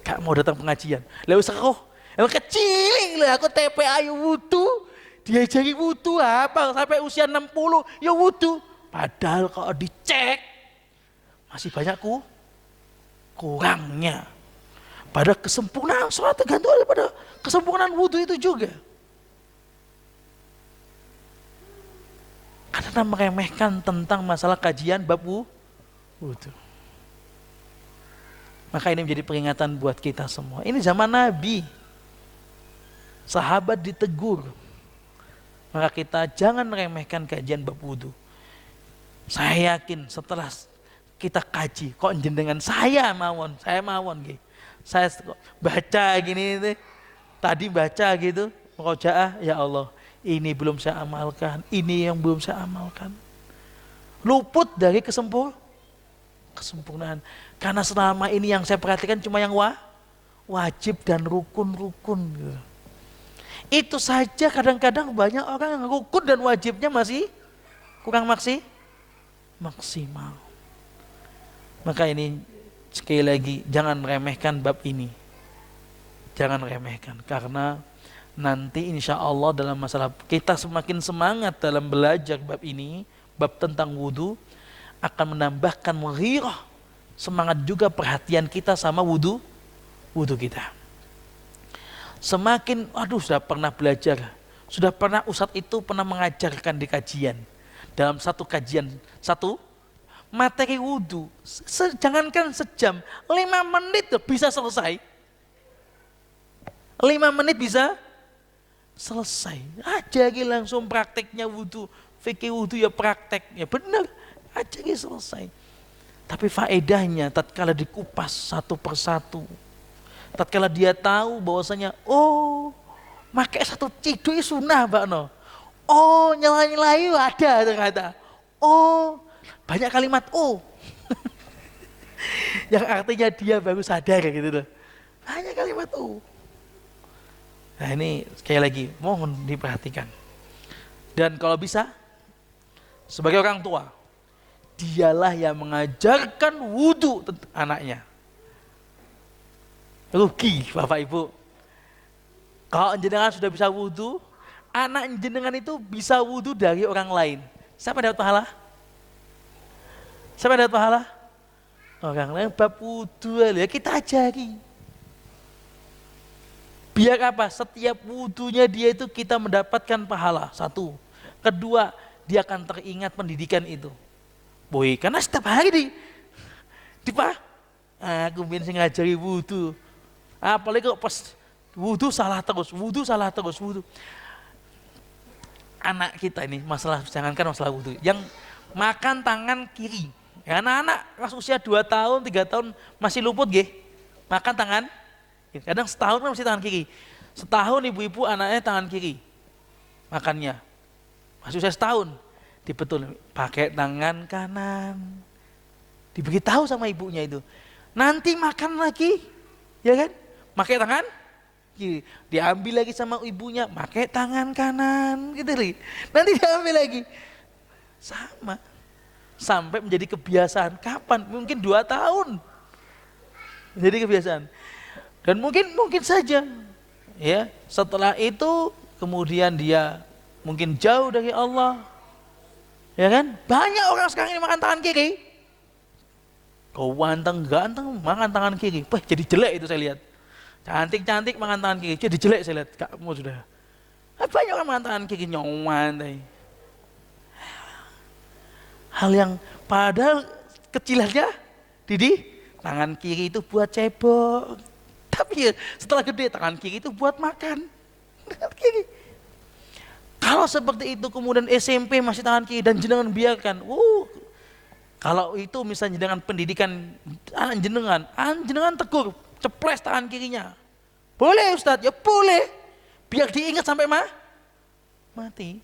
gak mau datang pengajian. Lah wis emang kecil lah aku TPA ya wudu, diajari wudu apa sampai usia 60 ya wudu. Padahal kalau dicek masih banyak kurangnya. Pada kesempurnaan sholat tergantung pada kesempurnaan wudu itu juga. Karena meremehkan tentang masalah kajian bab wudu. Maka ini menjadi peringatan buat kita semua. Ini zaman Nabi. Sahabat ditegur, maka kita jangan meremehkan kajian bab wudu. Saya yakin setelah kita kaji, kok jenengan saya mawon saya baca gini, tadi baca gitu, murojaah, ya Allah, ini belum saya amalkan, ini yang belum saya amalkan. Luput dari kesempurnaan. Karena selama ini yang saya perhatikan cuma yang wajib dan rukun-rukun gitu. Itu saja kadang-kadang banyak orang yang rukun dan wajibnya masih kurang maksimal. Maka ini sekali lagi jangan remehkan bab ini. Jangan remehkan karena nanti insya Allah dalam masalah kita semakin semangat dalam belajar bab ini, bab tentang wudu akan menambahkan ghirah, semangat juga perhatian kita sama wudu kita. Semakin sudah pernah belajar, sudah pernah ustadz itu pernah mengajarkan di kajian. Dalam satu kajian, satu materi wudu, jangankan sejam, 5 menit bisa selesai. 5 menit bisa selesai. Ajari langsung prakteknya wudu, fikih wudu ya prakteknya, benar, ajari selesai. Tapi faedahnya tatkala dikupas satu persatu, tatkala dia tahu bahwasanya pakai satu ciduk sunnah Mbak No. Nyela-nyelai ada ternyata. Banyak kalimat yang artinya dia baru sadar gitu loh. Banyak kalimat Nah ini sekali lagi mohon diperhatikan. Dan kalau bisa sebagai orang tua, dialah yang mengajarkan wudu anaknya. Rugi Bapak Ibu. Kalau jenengan sudah bisa wudu, anak jenengan itu bisa wudu dari orang lain. Siapa dapat pahala? Siapa dapat pahala? Orang lain bab wudu ya kita ajari. Biar apa? Setiap wudunya dia itu kita mendapatkan pahala. Satu. Kedua, dia akan teringat pendidikan itu. Boy, karena setiap hari aku biasa ngajari wudu. Apalagi kok pas wudu salah terus. Anak kita ini jangankan masalah wudu, yang makan tangan kiri. Anak-anak pas usia 2 tahun, 3 tahun masih luput makan tangan. Kadang setahun masih tangan kiri. Setahun ibu-ibu anaknya tangan kiri makannya. Masih usia setahun. Dibetul pakai tangan kanan. Diberitahu sama ibunya itu. Nanti makan lagi, ya kan? Pakai tangan kiri. Diambil lagi sama ibunya, pakai tangan kanan, gitu nih. Nanti diambil lagi. Sama. Sampai menjadi kebiasaan. Kapan? Mungkin 2 tahun. Jadi kebiasaan. Dan mungkin saja ya, setelah itu kemudian dia mungkin jauh dari Allah. Ya kan? Banyak orang sekarang ini makan tangan kiri. Kau ganteng makan tangan kiri. Jadi jelek itu saya lihat. Cantik makan tangan kiri, jadi jelek saya lihat. Kamu sudah. Banyak orang makan tangan kiri nyoman. Hal yang padahal kecil aja, tangan kiri itu buat cebok. Tapi setelah gede tangan kiri itu buat makan. Tangan kiri. Kalau seperti itu kemudian SMP masih tangan kiri dan jenengan biarkan. Kalau itu misalnya dengan pendidikan anak jenengan tegur, ceples tangan kirinya. Boleh Ustadz? Ya boleh. Biar diingat sampai mati.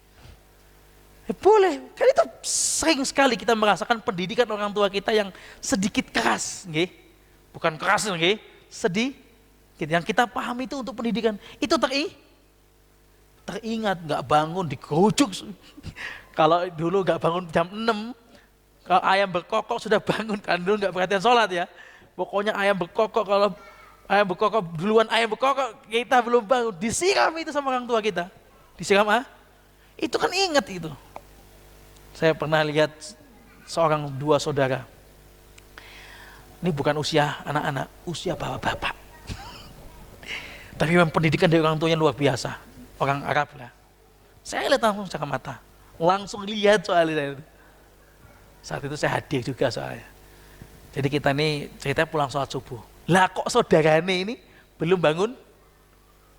Boleh. Kan itu sering sekali kita merasakan pendidikan orang tua kita yang sedikit keras, bukan keras, sedih. Yang kita paham itu untuk pendidikan itu teringat, nggak bangun dikerucuk. Kalau dulu nggak bangun jam 6, kalau ayam berkokok sudah bangun, kan dulu nggak perhatian sholat ya. Pokoknya ayam berkokok, kalau ayam berkokok duluan kita belum bangun, disiram itu sama orang tua kita. Disiram itu kan ingat itu. Saya pernah lihat 2 saudara. Ini bukan usia anak-anak, usia bapak-bapak. Tapi memang pendidikan dari orang tuanya luar biasa. Orang Arab lah. Saya lihat langsung secara mata. Langsung lihat soalnya. Saat itu saya hadir juga soalnya. Jadi kita ini ceritanya pulang sholat subuh. Lah kok saudarane ini belum bangun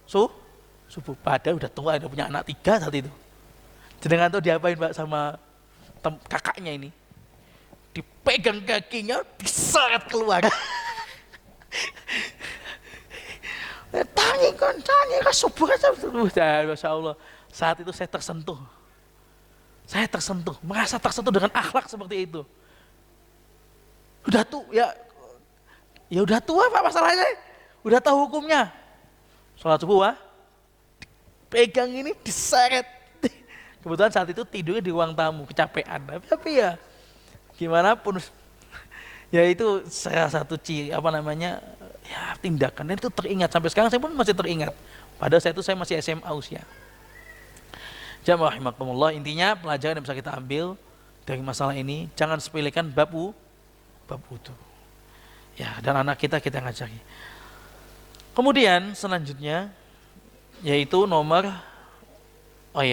subuh. Padahal udah tua, udah punya anak 3 saat itu. Jenengan tuh diapain Mbak sama kakaknya ini? Dipegang kakinya, diseret keluar. Tangi kan subuh aja. Masya Allah. Saat itu saya tersentuh, merasa tersentuh dengan akhlak seperti itu. Udah ya udah tua Pak masalahnya, udah tahu hukumnya. Sholat subuh pegang ini diseret. Kebetulan saat itu tidurnya di ruang tamu, kecapean. Tapi ya gimana pun, ya itu salah satu ciri apa namanya ya tindakan. Dan itu teringat sampai sekarang, saya pun masih teringat. Padahal saya masih SMA usia. Jamaah rahimakumullah, intinya pelajaran yang bisa kita ambil dari masalah ini, jangan sepelekan bab wudu. Ya, dan anak kita ngajari. Kemudian selanjutnya yaitu nomor wa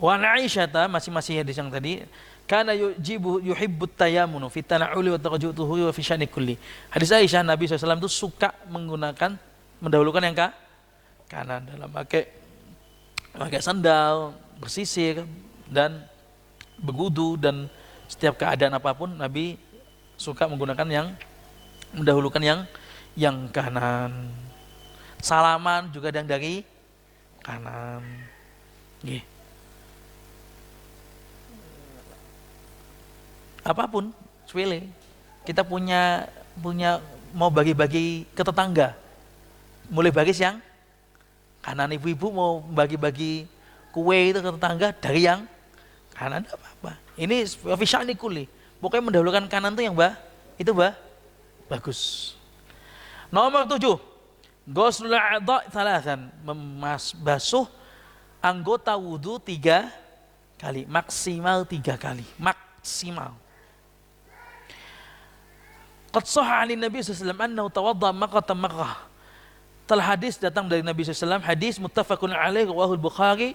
Aisyah, masih hadis yang tadi, kana yuhibbut tayammunu fi tana'uli wa taqjutuhu wa fi sya'ni kulli. Hadis Aisyah, Nabi SAW itu suka mendahulukan yang kanan dalam pakai sandal, bersisir dan berwudu, dan setiap keadaan apapun Nabi suka mendahulukan yang kanan. Salaman juga yang dari kanan. Apapun, sepele. Kita punya mau bagi-bagi ke tetangga, mulai bagi yang kanan. Ibu-ibu mau bagi-bagi kue itu ke tetangga dari yang kanan, tidak apa-apa. Ini official nikuli. Pokoknya mendahulukan kanan tuh yang bagus. Nomor 7, ghuslul a'dha' thalathan, membasuh anggota wudu 3 kali, maksimal 3 kali, maksimal. Qad shahha 'an Nabi sallallahu alaihi wasallam annahu tawadda marratan marrah. Telah hadis datang dari Nabi sallallahu alaihi wasallam, hadis muttafaqun alaihi rawahul Bukhari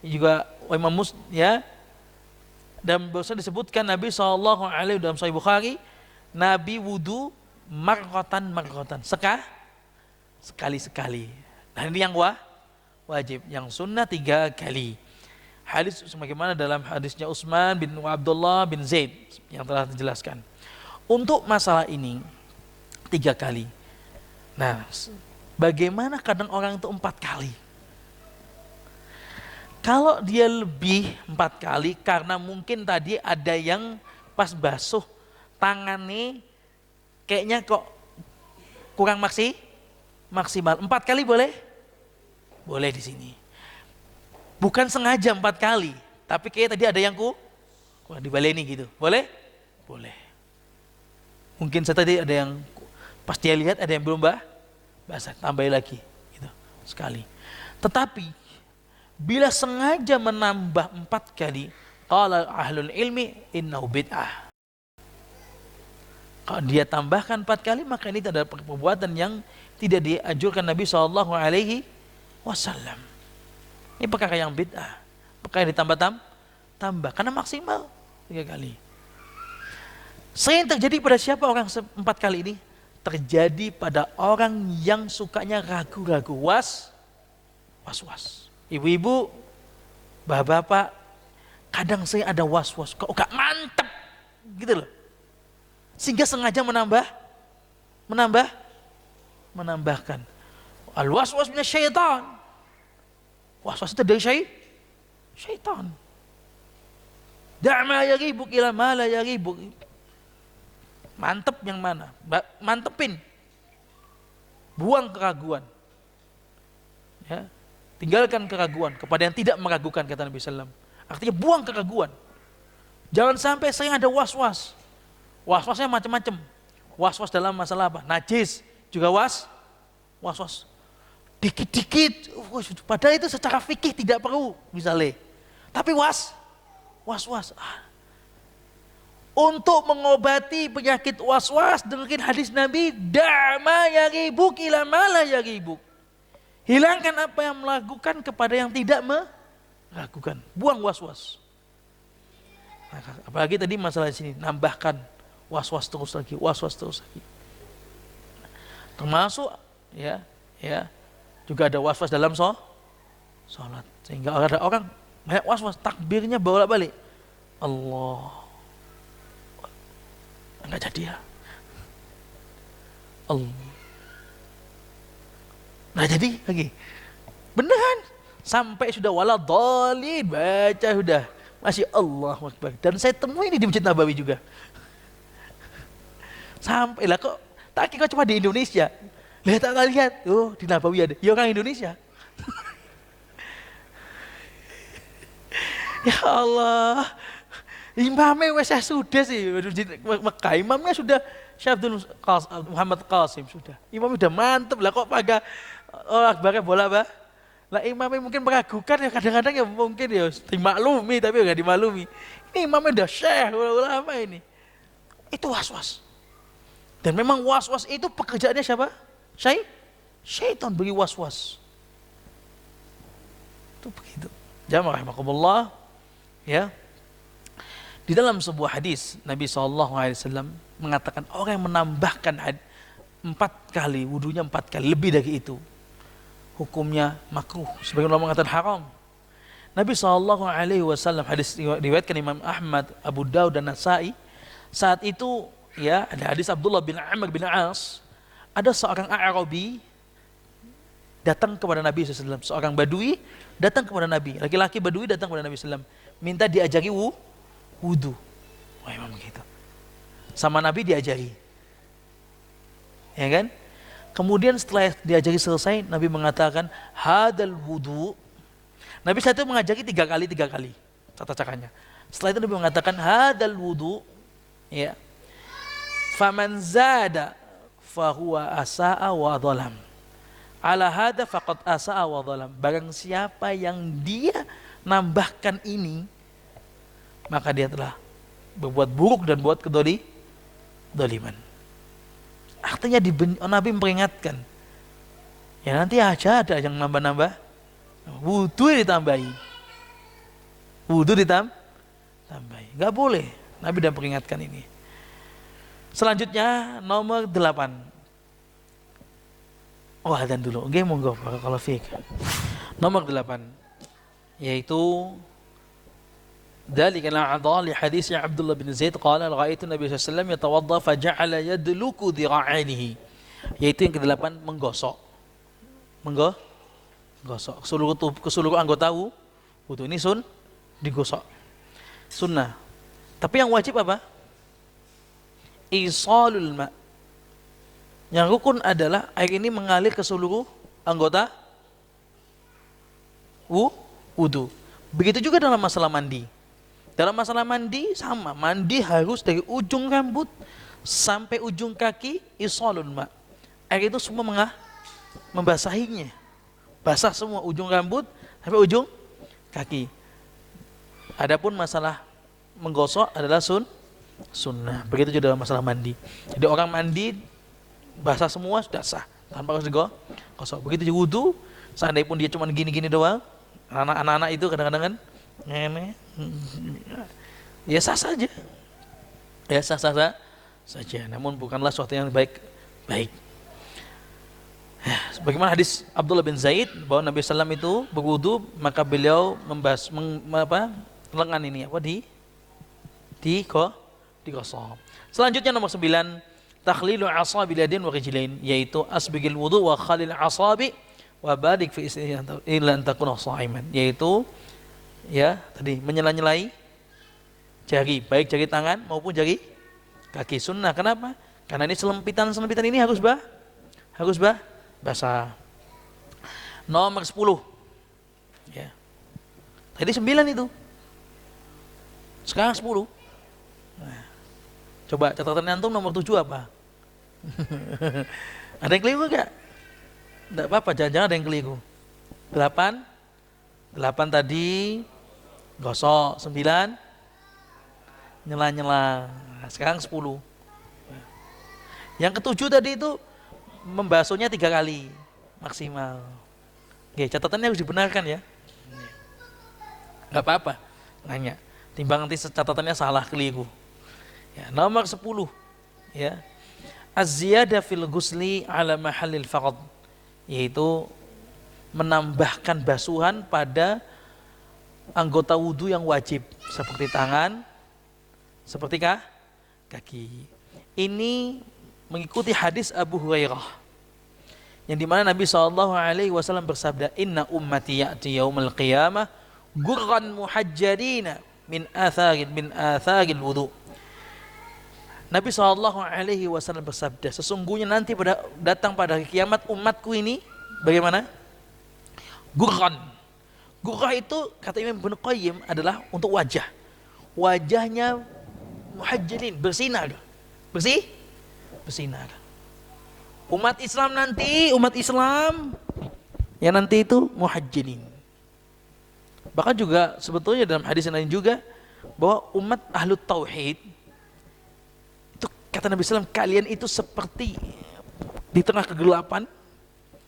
juga Imam Muslim, ya. Dan bahasa disebutkan Nabi sallallahu alaihi dalam Sahih Bukhari, Nabi wudu marratan, sekali-sekali. Nah, ini yang wajib, yang sunnah 3 kali. Hadis sebagaimana dalam hadisnya Utsman bin Abdullah bin Zaid yang telah dijelaskan. Untuk masalah ini 3 kali. Nah, bagaimana kadang orang itu 4 kali? Kalau dia lebih 4 kali, karena mungkin tadi ada yang pas basuh tangannya kayaknya kok kurang maksimal. 4 kali boleh? Boleh di sini. Bukan sengaja 4 kali, tapi kayak tadi ada yang dibaleni gitu. Boleh? Boleh. Mungkin saya tadi ada yang pas dia lihat ada yang belum basah, tambahin lagi gitu, sekali. Tetapi bila sengaja menambah 4 kali, qala ahlul ilmi innahu bid'ah. Kalau dia tambahkan 4 kali, maka ini adalah perbuatan yang tidak dianjurkan Nabi SAW. Ini perkara yang bid'ah, perkara yang ditambah karena maksimal 3 kali. Sering terjadi pada siapa orang 4 kali ini? Terjadi pada orang yang sukanya ragu-ragu, was-was. Ibu-ibu, bapak-bapak, kadang sering ada was-was, kok gak mantep gitu loh. Sehingga sengaja menambahkan. Al-waswas minas syaitan. Was-was itu dari syaitan. Da'ma yaribuk ila ma la yaribuk. Mantep yang mana? Mantepin. Buang keraguan. Ya. Tinggalkan keraguan kepada yang tidak meragukan, kata Nabi SAW. Artinya buang keraguan. Jangan sampai sering ada was-was. Was-wasnya macam-macam. Was-was dalam masalah apa? Najis juga was-was. Dikit-dikit. Padahal itu secara fikih tidak perlu misalnya. Tapi was-was. Untuk mengobati penyakit was-was, dengerin hadis Nabi, da'ma yaribuk ila ma la yaribuk. Hilangkan apa yang melakukan kepada yang tidak meragukan. Buang was-was. Nah, apalagi tadi masalah di sini, nambahkan was-was terus lagi. Termasuk ya juga ada was-was dalam sholat. Sehingga ada orang banyak was-was, takbirnya bolak-balik. Allah. Enggak jadi ya. Allah. Nah jadi lagi. Beneran. Sampai sudah waladhalin, baca sudah. Masya Allah Akbar. Dan saya temui ini di Masjid Nabawi juga. Sampailah kok. Tak kira cuma di Indonesia. Lihat. Oh di Nabawi ada. Ya orang Indonesia. Ya Allah, imamnya wes sudah sih, Mekah imamnya sudah Syekh Muhammad Qasim sudah. Imam udah mantep lah kok pada akbarnya bola bah. Lah imamnya mungkin meragukan ya kadang-kadang ya mungkin ya dimaklumi tapi nggak dimaklumi. Ini imamnya udah syekh ulama ini. Itu was-was. Dan memang was-was itu pekerjaannya siapa? Syaitan beri was-was. Itu begitu. Jamaah rahimakumullah, ya. Di dalam sebuah hadis Nabi SAW mengatakan orang yang menambahkan 4 kali wudunya 4 kali lebih dari itu hukumnya makruh. Sebagian ulama mengatakan haram. Nabi SAW hadis diriwayatkan Imam Ahmad, Abu Daud dan Nasai. Saat itu ya ada hadis Abdullah bin Amr bin As, ada seorang Arabi datang kepada Nabi SAW, seorang Badui datang kepada Nabi, laki-laki Badui datang kepada Nabi SAW, minta diajari wudu. Wah memang begitu. Sama Nabi diajari, ya kan? Kemudian setelah diajari selesai, Nabi mengatakan hadal wudu. Nabi saat itu mengajari 3 kali tata caranya. Setelah itu Nabi mengatakan hadal wudu, ya. Faman zada fahuwa asa'a wa dhalam. Ala hada faqad asa'a wa dhalam. Barang siapa yang dia nambahkan ini, maka dia telah berbuat buruk dan buat kedoliman. Artinya Nabi memperingatkan. Ya nanti aja ada yang nambah-nambah. Wudu ditambahi. Enggak boleh. Nabi sudah peringatkan ini. Selanjutnya nomor 8. Oh, adzan dulu. Oke, monggo barakallahu fiik. Nomor 8 yaitu dzalika al-'adha li hadits Abdullah bin Zaid qala ra'aitu Nabi sallallahu alaihi wasallam yatawadda fa ja'ala yadluku dhira'ainihi. Yaitu yang ke-8 menggosok ke seluruh anggota wudu. Ini digosok. Sunnah. Tapi yang wajib apa? Isalul ma'. Yang rukun adalah air ini mengalir ke seluruh anggota wudu. Begitu juga dalam masalah mandi. Dalam masalah mandi sama, mandi harus dari ujung rambut sampai ujung kaki isalul ma'. Air itu semua membasahinya. Basah semua ujung rambut sampai ujung kaki. Adapun masalah menggosok adalah sunnah. Begitu juga dalam masalah mandi. Jadi orang mandi basah semua sudah sah tanpa harus digosok. Begitu juga wudu, seandainya pun dia cuma gini-gini doang, anak-anak itu kadang-kadang kan ya sah saja. Ya sah saja. Namun bukanlah suatu yang baik. Ya, sebagaimana hadis Abdullah bin Zaid bahwa Nabi SAW itu berwudu maka beliau lengan ini digosok. Selanjutnya nomor 9, takhlilu asabil yadain wa rijlain, yaitu asbigil wudu wa khalil asabi wa badik fi illa an takuna sha'iman, yaitu ya tadi menyela-nyelai jari, baik jari tangan maupun jari kaki. Sunnah. Kenapa? Karena ini selempitan ini harus basah. Nomor 10 ya. Tadi 9 itu, sekarang 10. Coba catatan antum nomor 7 apa? Ada yang keliru enggak? Enggak apa-apa, jangan-jangan ada yang keliru. 8 tadi gosok, 9 nyela-nyela. Nah, sekarang 10. Yang ke-7 tadi itu membasuhnya 3 kali maksimal. Oke, catatannya harus dibenarkan ya. Enggak apa-apa nanya. Timbang nanti catatannya salah keliru. Ya, nomor 10 ya. Az-ziyadah fil ghusli ala mahallil faqd, yaitu menambahkan basuhan pada anggota wudu yang wajib seperti tangan, seperti kaki. Ini mengikuti hadis Abu Hurairah yang dimana Nabi SAW bersabda, inna ummati ya'ti yaumal qiyamah gurran muhajjalina min atharil wudu. Nabi SAW bersabda, sesungguhnya nanti datang pada hari kiamat umatku ini bagaimana? Gurrah itu kata Imam Ibnu Qayyim adalah untuk wajah. Wajahnya muhajjalin, bersinar. Bersih? Bersinar. Umat Islam yang nanti itu muhajjalin. Bahkan juga sebetulnya dalam hadis yang lain juga bahwa umat ahlu tauhid itu kata Nabi SAW, kalian itu seperti di tengah kegelapan,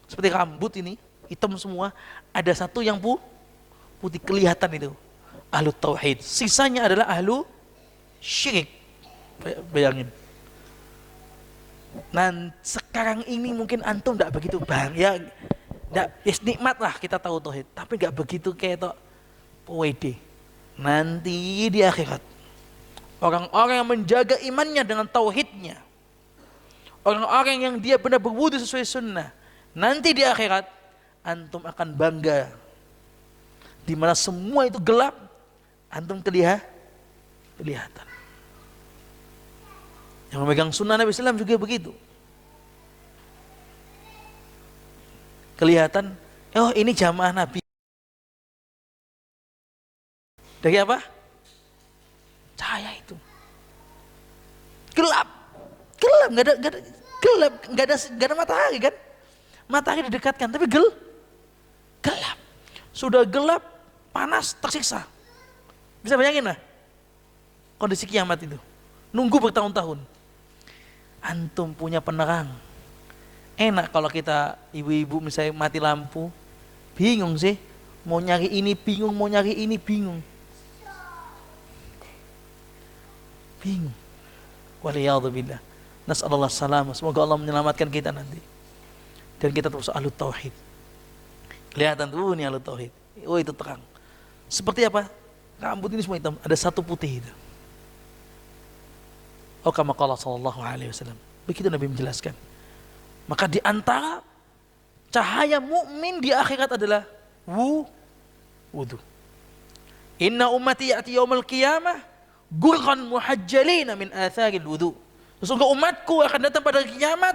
seperti rambut ini hitam semua, ada satu yang putih kelihatan, itu ahlu tauhid, sisanya adalah ahlu syirik. Bayangin. Nah sekarang ini mungkin antum tidak begitu bang ya, tidak, yes, nikmat lah kita tahu tauhid, tapi nggak begitu kayak WD. Nanti di akhirat orang-orang yang menjaga imannya dengan tauhidnya, orang-orang yang dia benar berwudu sesuai sunnah, nanti di akhirat antum akan bangga, di mana semua itu gelap, antum kelihatan. Yang memegang sunnah Nabi SAW juga begitu, kelihatan. Oh ini jamaah Nabi. Dari apa? Cahaya itu. Gelap, nggak ada matahari kan? Matahari didekatkan, tapi gelap. Sudah gelap, panas, tersiksa. Bisa bayangin lah kondisi kiamat itu. Nunggu bertahun-tahun. Antum punya penerang. Enak kalau kita ibu-ibu misalnya mati lampu, bingung sih, mau nyari ini bingung, Waliyadzubillah. Nas'alullah salam. Semoga Allah menyelamatkan kita nanti. Dan kita terus ahlu tauhid. Kelihatan tuh nih ahlu tauhid. Oh itu terang. Seperti apa? Rambut ini semua hitam, ada satu putih itu. Oh kama qala sallallahu alaihi wasallam. Begitu Nabi menjelaskan. Maka di antara cahaya mukmin di akhirat adalah wudu. Inna ummati ya'ti yaumil qiyamah gurran muhajjalina min atharil wudu. Sesungguhnya umatku akan datang pada kiamat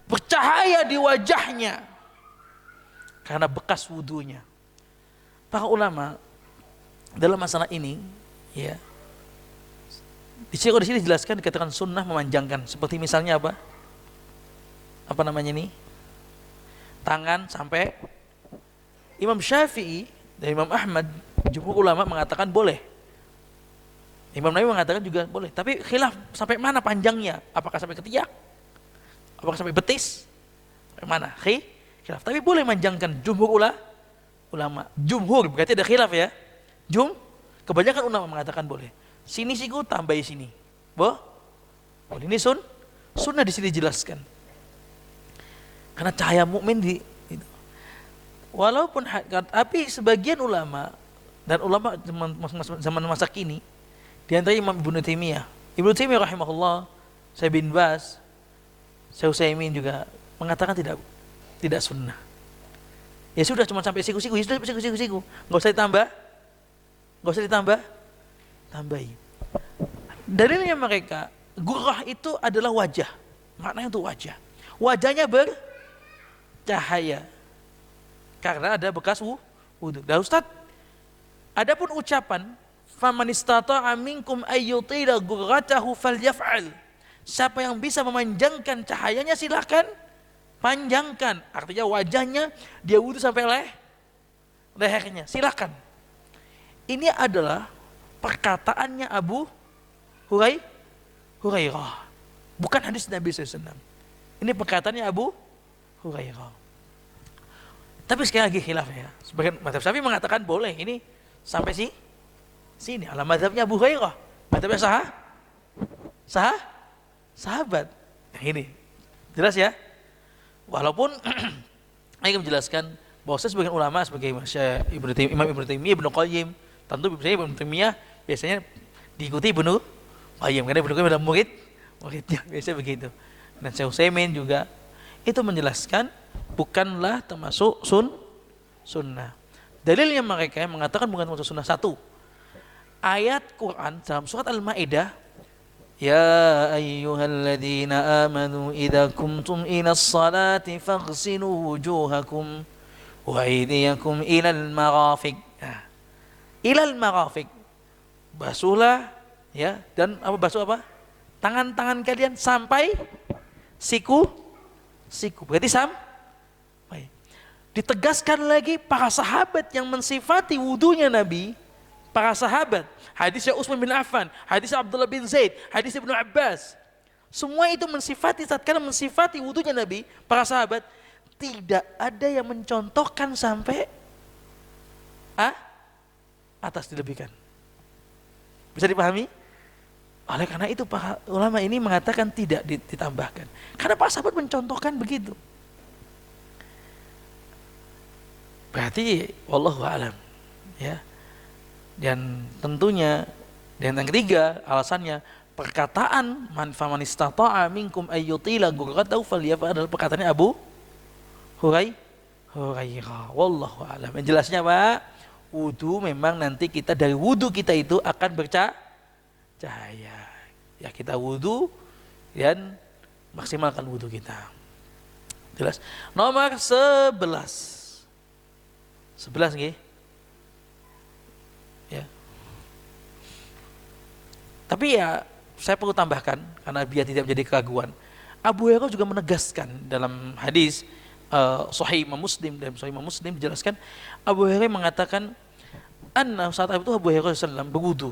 bercahaya di wajahnya karena bekas wudunya. Para ulama dalam masalah ini ya, di sini dijelaskan, dikatakan sunnah memanjangkan, seperti misalnya apa namanya ini, tangan sampai Imam Syafi'i dan Imam Ahmad, jumhur ulama mengatakan boleh. Imam Nawawi mengatakan juga boleh, tapi khilaf sampai mana panjangnya, apakah sampai ketiak, apakah sampai betis, sampai mana, khilaf. Tapi boleh manjangkan jumhur ulama. Jumhur berarti ada khilaf ya. Kebanyakan ulama mengatakan boleh. Sini siku tambahi sini. Boleh. Ini sunnah di sini dijelaskan. Karena cahaya mukmin itu. Walaupun tapi sebagian ulama dan ulama zaman masa kini, di antara Imam Ibnu Taimiyah rahimahullah, Syekh bin Baz, Syekh Utsaimin juga mengatakan tidak sunnah. Ya sudah cuma sampai siku-siku, ya sudah siku-siku. Enggak usah tambahin. Dalilnya mereka, gurrah itu adalah wajah. Maknanya untuk wajah. Wajahnya bercahaya. Karena ada bekas wudu. Nah Ustaz, adapun ucapan faman istata'a minkum ayyutila gurratahu falyaf'al. Siapa yang bisa memanjangkan cahayanya silakan panjangkan. Artinya wajahnya dia wudu sampai lehernya. Silakan. Ini adalah perkataannya Abu Hurairah. Bukan hadis Nabi SAW. Ini perkataannya Abu Hurairah. Tapi sekali lagi khilaf ya. Sebagian mazhab Syafi'i mengatakan boleh. Ini sampai sini. Alam mazhabnya Abu Hurairah. Mazhabnya sahabat. Nah, ini jelas ya. Walaupun saya menjelaskan bahwa sebagian ulama sebagai Imam Ibnu Taimiyah, Ibnu Qayyim, tentu biasanya Ibnu Taimiyah biasanya diikuti Ibnu Qayyim karena Ibnu Qayyim adalah muridnya biasanya begitu. Dan Syekh Utsaimin juga itu menjelaskan bukanlah termasuk sunnah. Dalilnya mereka yang mengatakan bukan termasuk sunnah, satu ayat Quran dalam surat Al-Maidah, ya ayyuhalladzina amanu idza kumtum ilas salati faghsilu wujuhakum wa aydiyakum ilal marafiq. ilal marafiq, basuhlah ya, dan apa, basuh apa, tangan-tangan kalian sampai siku, berarti sampai. Ditegaskan lagi para sahabat yang mensifati wudunya Nabi, para sahabat, hadisnya Utsman bin Affan, hadisnya Abdullah bin Zaid, hadisnya Ibnu Abbas, semua itu mensifati, tatkala mensifati wudunya Nabi, para sahabat, tidak ada yang mencontohkan sampai atas dilebihkan. Bisa dipahami? Oleh karena itu para ulama ini mengatakan tidak ditambahkan. Karena para sahabat mencontohkan begitu. Berarti wallahu a'lam, ya. Dan tentunya, dan yang ketiga alasannya, perkataan man istata'a minkum ayyutila ghurratahu falyaf'al, adalah perkataannya Abu Hurairah. Wallahu a'lam. Yang jelasnya Pak, wudu memang nanti kita, dari wudu kita itu akan bercahaya. Ya, kita wudu dan maksimalkan wudu kita. Jelas. Nomor 11 nggih. Ya. Tapi ya saya perlu tambahkan karena biar tidak menjadi keraguan. Abu Hurairah juga menegaskan dalam hadis Sahih Imam Muslim, dalam Sahih Imam Muslim dijelaskan, Abu Hurairah mengatakan saat itu Abu Hurairah sallallahu berwudu.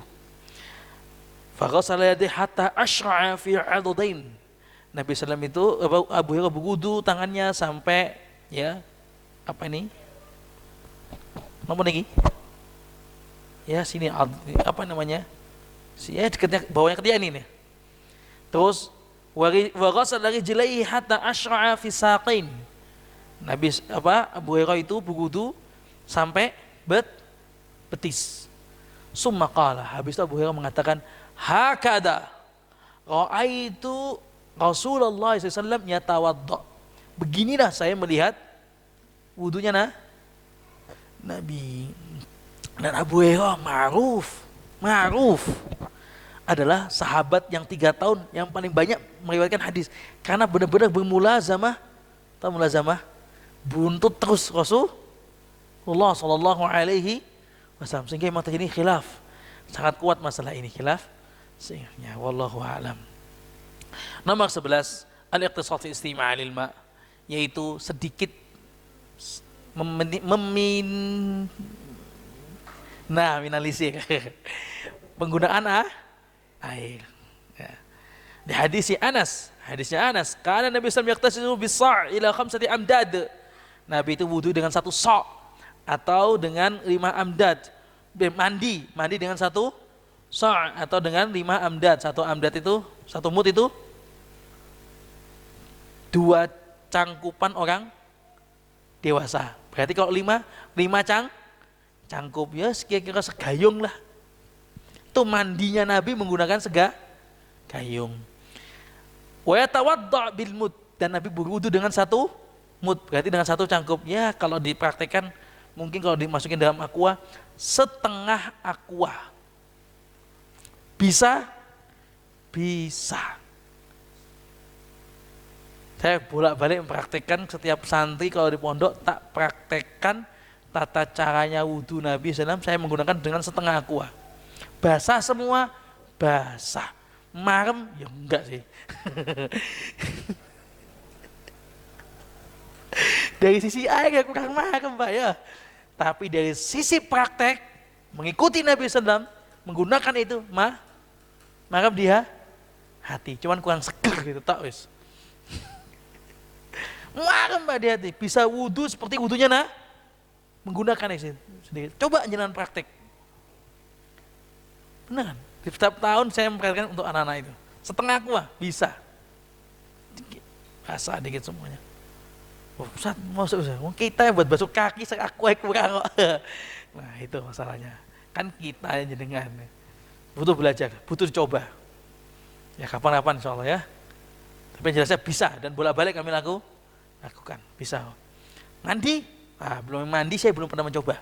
Faghasala yadayhi hatta ashra'a fi 'adadain. Nabi sallallahu itu Abu Hurairah berwudu, tangannya sampai ya apa ini? Nomor lagi? Ya sini apa namanya? Ya dekatnya bawahnya ketiak ini nih. Terus wa ghasala rijlaihi hatta ashra'a fi saqain. Nabi Abu Hurairah itu berwudu sampai betis. Summa qala, habis itu Abu Hurairah mengatakan, hakada ra'aitu Rasulullah SAW yatawadda. Beginilah saya melihat wudunya Nabi. Dan Abu Hurairah ma'ruf adalah sahabat yang 3 tahun yang paling banyak meriwayatkan hadis, karena benar-benar bermulazamah, buntut terus Rasulullah sallallahu alaihi wasallam, sehingga memang terjadi khilaf sangat kuat masalah ini, khilaf sehingga wallahu a'lam. Nomor 11 al-iqtisad fi istima'il ma, yaitu sedikit minalisir penggunaan air. Ya. Di hadisnya Anas, karena Nabi SAW yaqtasilu bis-sa' ila 5 amdad. Nabi itu wudu dengan 1 sa' atau dengan 5 amdad. Mandi dengan 1 sa' atau dengan 5 amdad. 1 amdad itu, 1 mud itu 2 cangkupan orang dewasa. Berarti kalau 5 cangkup, ya kira-kira segayung lah. Itu mandinya Nabi menggunakan gayung. Wa yatawadda bil mud, dan Nabi berwudu dengan 1 mud, berarti dengan 1 cangkup. Ya kalau dipraktekkan, mungkin kalau dimasukin dalam aqua, setengah aqua. Bisa. Saya bolak-balik mempraktekkan, setiap santri kalau di pondok tak praktekkan tata caranya wudu Nabi SAW, saya menggunakan dengan setengah aqua. Basah semua, basah. Marem, ya enggak sih. Dari sisi air ya kurang marem Pak ya. Tapi dari sisi praktek, mengikuti Nabi SAW, menggunakan itu, marem dia hati. Cuman kurang seger gitu, tak wis. Marem Pak di hati, bisa wudu seperti wudunya menggunakan itu sendiri. Coba jenengan praktek. Benar kan? Di setiap tahun saya mempraktekkan untuk anak-anak itu. Setengah aqua bisa. Basah dikit semuanya. Ustaz, mau kita yang buat basuh kaki aqua kurang kok. Nah itu masalahnya. Kan kita yang jenengan. Butuh belajar, butuh dicoba. Ya kapan-kapan insya Allah ya. Tapi yang jelasnya bisa, dan bolak-balik kami lakukan. Bisa. Mandi? Belum mandi, saya belum pernah mencoba.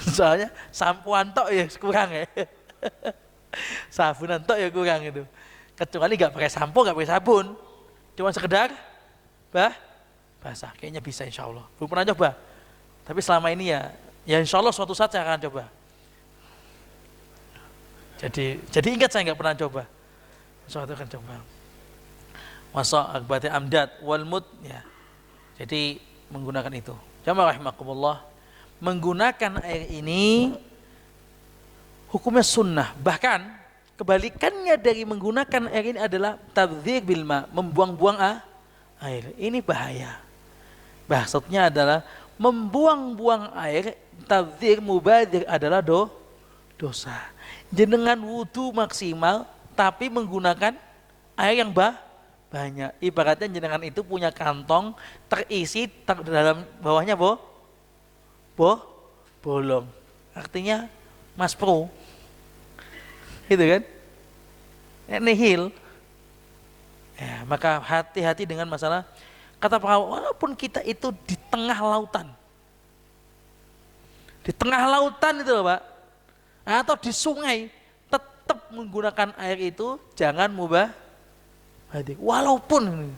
Soalnya sampuan tok ya kurang ya. Sabunan tok ya kurang itu. Kecuali nggak pakai sampo, nggak pakai sabun, cuma sekedar basah. Kayaknya bisa insya Allah. Belum pernah coba. Tapi selama ini ya Ya insya Allah suatu saat saya akan coba. Jadi ingat saya nggak pernah coba. Suatu akan coba. Masa akbati amdad wal mud ya. Jadi menggunakan itu. Jamaah rahimakumullah, menggunakan air ini hukumnya sunnah. Bahkan kebalikannya dari menggunakan air ini adalah tabdzir bil ma, membuang-buang air. Ini bahaya. Maksudnya adalah membuang-buang air, tabdzir mubadir adalah dosa. Jenengan wudu maksimal tapi menggunakan air yang banyak. Ibaratnya jenengan itu punya kantong terisi dalam bawahnya bolong. Artinya Mas Pro. Gitu kan? Nihil. Ya, maka hati-hati dengan masalah kata para walaupun kita itu di tengah lautan. Di tengah lautan itu loh, Pak. Atau di sungai, tetap menggunakan air itu jangan mubah. Walaupun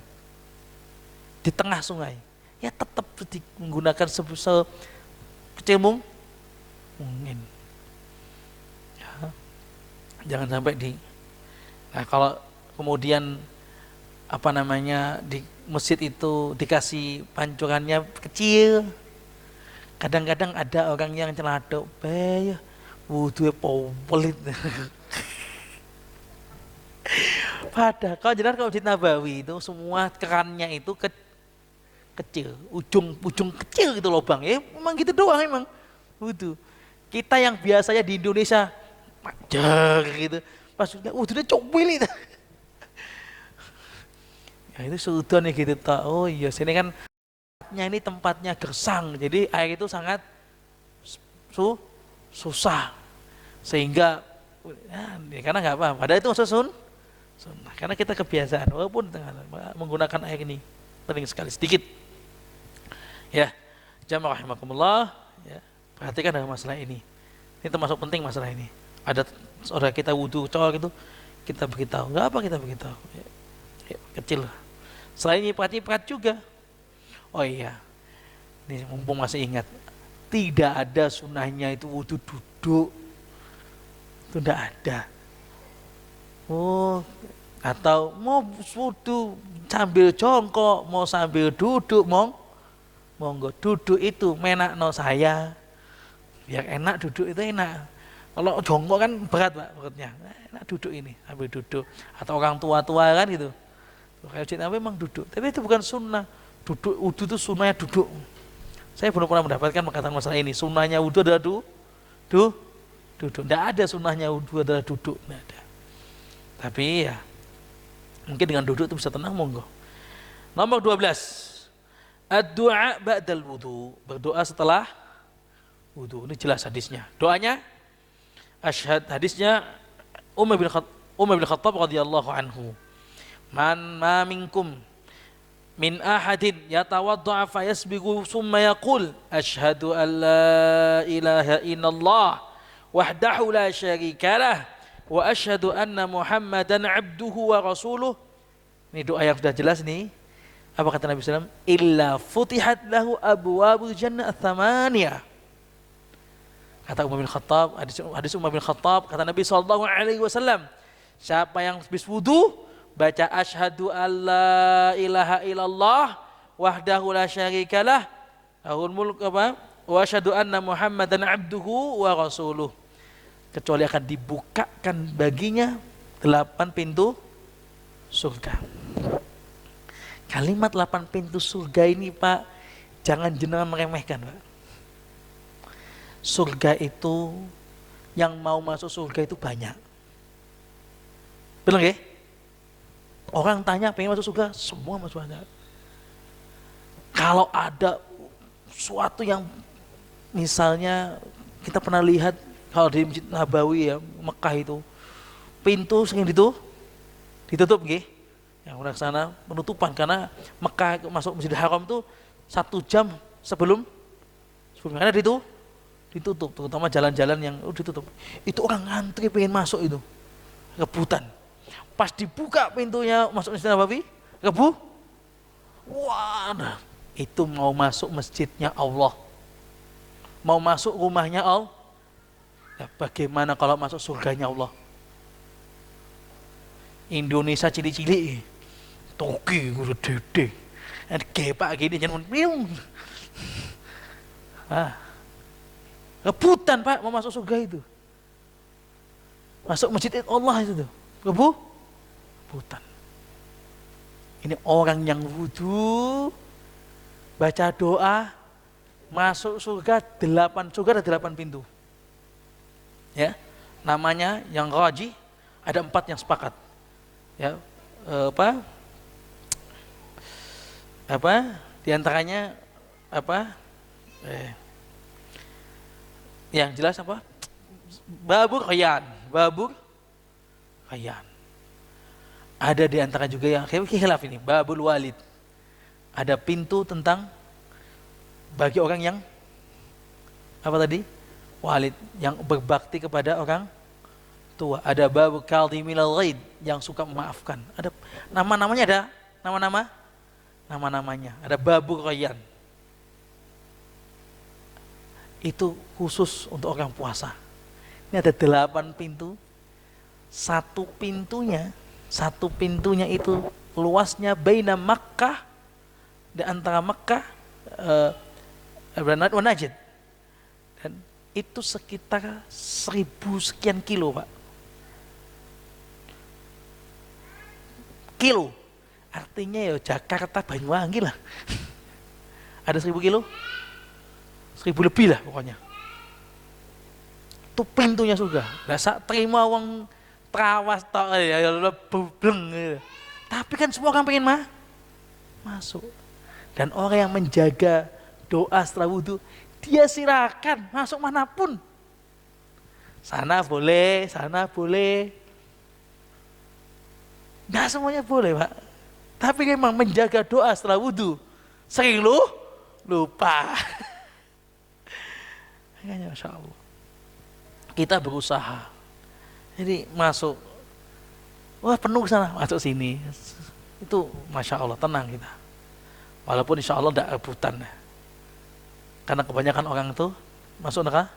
di tengah sungai, ya tetap menggunakan sekecil mungkin. Ya, jangan sampai nah kalau kemudian di masjid itu dikasih pancurannya kecil, kadang-kadang ada orang yang celadok, wudu pelit. Padahal kalau di Nabawi itu semua kerannya itu kecil, ujung kecil gitu lubang. Ya memang gitu doang emang wudu. Kita yang biasanya di Indonesia panjang gitu, pas wudunya copil itu. Ya itu sudah nih gitu tak. Oh iya sini kan ini tempatnya gersang, jadi air itu sangat susah sehingga ya, karena nggak apa. Padahal itu sunnah. Karena kita kebiasaan walaupun menggunakan air ini penting sekali sedikit. Ya, jamaah rahimakumullah, ya, perhatikan dalam masalah ini. Ini termasuk penting masalah ini. Ada saudara kita wudu cowok itu kita beritahu, nggak apa kita beritahu. Ya, kecil. Selain nyipat juga. Oh iya, ini mumpung masih ingat, tidak ada sunnahnya itu wudu duduk. Itu tidak ada. Oh, atau mau wudu sambil jongkok, mau sambil duduk, monggo duduk itu menakno saya. Biar enak duduk itu enak. Kalau jongkok kan berat Pak perutnya. Enak duduk ini sambil duduk. Atau orang tua-tua kan gitu. Kayak Cina memang duduk. Tapi itu bukan sunnah. Duduk wudu itu sunnahnya duduk. Saya belum pernah mendapatkan perkataan masalah ini. Sunnahnya wudu adalah duduk. Tidak ada sunnahnya wudu adalah duduk. Tidak ada. Tapi ya mungkin dengan duduk itu bisa tenang monggo. Nomor 12. Ad-du'a ba'dal wudu. Berdoa setelah wudu. Ini jelas hadisnya. Doanya hadisnya Umar bin Khattab radhiyallahu anhu. Man ma minkum min ahadin yatawadda'a fayasbiqu summa yaqul asyhadu an la ilaha illallah wahdahu la syarikalah wa asyhadu anna Muhammadan abduhu wa rasuluh. Ini doa yang sudah jelas nih. Apa kata Nabi SAW? Illa futihat lahu abwabul jannah ats-tsamaniyah. Kata Umar bin Khattab, hadis Umar bin Khattab, kata Nabi SAW, siapa yang habis wudu baca asyhadu alla ilaha illallah wahdahu la syarikalah lahul mulk wa asyhadu anna Muhammadan abduhu wa rasuluh, kecuali akan dibukakan baginya 8 pintu surga. Kalimat 8 pintu surga ini Pak, jangan jenengan meremehkan Pak. Surga itu, yang mau masuk surga itu banyak. Benar nggih? Orang tanya pengen masuk surga, semua masuk surga. Kalau ada suatu yang misalnya kita pernah lihat kalau di Masjid Nabawi ya, Mekah itu pintu sering ditutup nggih. Yang orang sana penutupan karena Mekah masuk Masjidil Haram itu 1 jam sebelum karena ditutup, terutama jalan-jalan yang ditutup. Itu orang ngantri pengen masuk itu, rebutan. Pas dibuka pintunya masuk Masjid Nabawi, wah, itu mau masuk masjidnya Allah. mau masuk rumahnya Allah. Ya, bagaimana kalau masuk surganya Allah? Indonesia cilik-cilik, toki guru dede, ada kepak gini jangan minum. Rebutan Pak mau masuk surga itu, masuk masjid Allah itu tuh, rebutan. Ini orang yang wudu, baca doa, masuk surga 8 surga ada 8 pintu. Ya, namanya yang rajih ada 4 yang sepakat. Ya, apa di antaranya yang jelas apa? Babur Rayyan. Ada di antara juga yang khilaf ini, Babul Walid. Ada pintu tentang bagi orang yang apa tadi? Walid, yang berbakti kepada orang tua. Ada Babu Kadhimil Ghaid, yang suka memaafkan. Ada nama-namanya, ada nama-namanya. Ada Babur Rayyan. Itu khusus untuk orang puasa. Ini ada 8 pintu. Satu pintunya itu luasnya baina Makkah, di antara Makkah dan Najd. Dan itu sekitar 1000 sekian kilo, Pak. Kilo. Artinya ya Jakarta Banyuwangi lah. Ada 1000 kilo? 1000 lebih lah pokoknya. Itu pintunya surga. Lah sak terima wong trawas tok ya bleng gitu. Tapi kan semua orang pengen masuk. Dan orang yang menjaga doa setelah wudu, dia silakan masuk manapun. Sana boleh. Nggak semuanya boleh, Pak. Tapi memang menjaga doa setelah wudu sering lupa. Makanya Masya Allah, kita berusaha. Jadi masuk, wah penuh sana, masuk sini. Itu Masya Allah, tenang kita. Walaupun insya Allah tidak rebutan. Karena kebanyakan orang itu masuk neraka.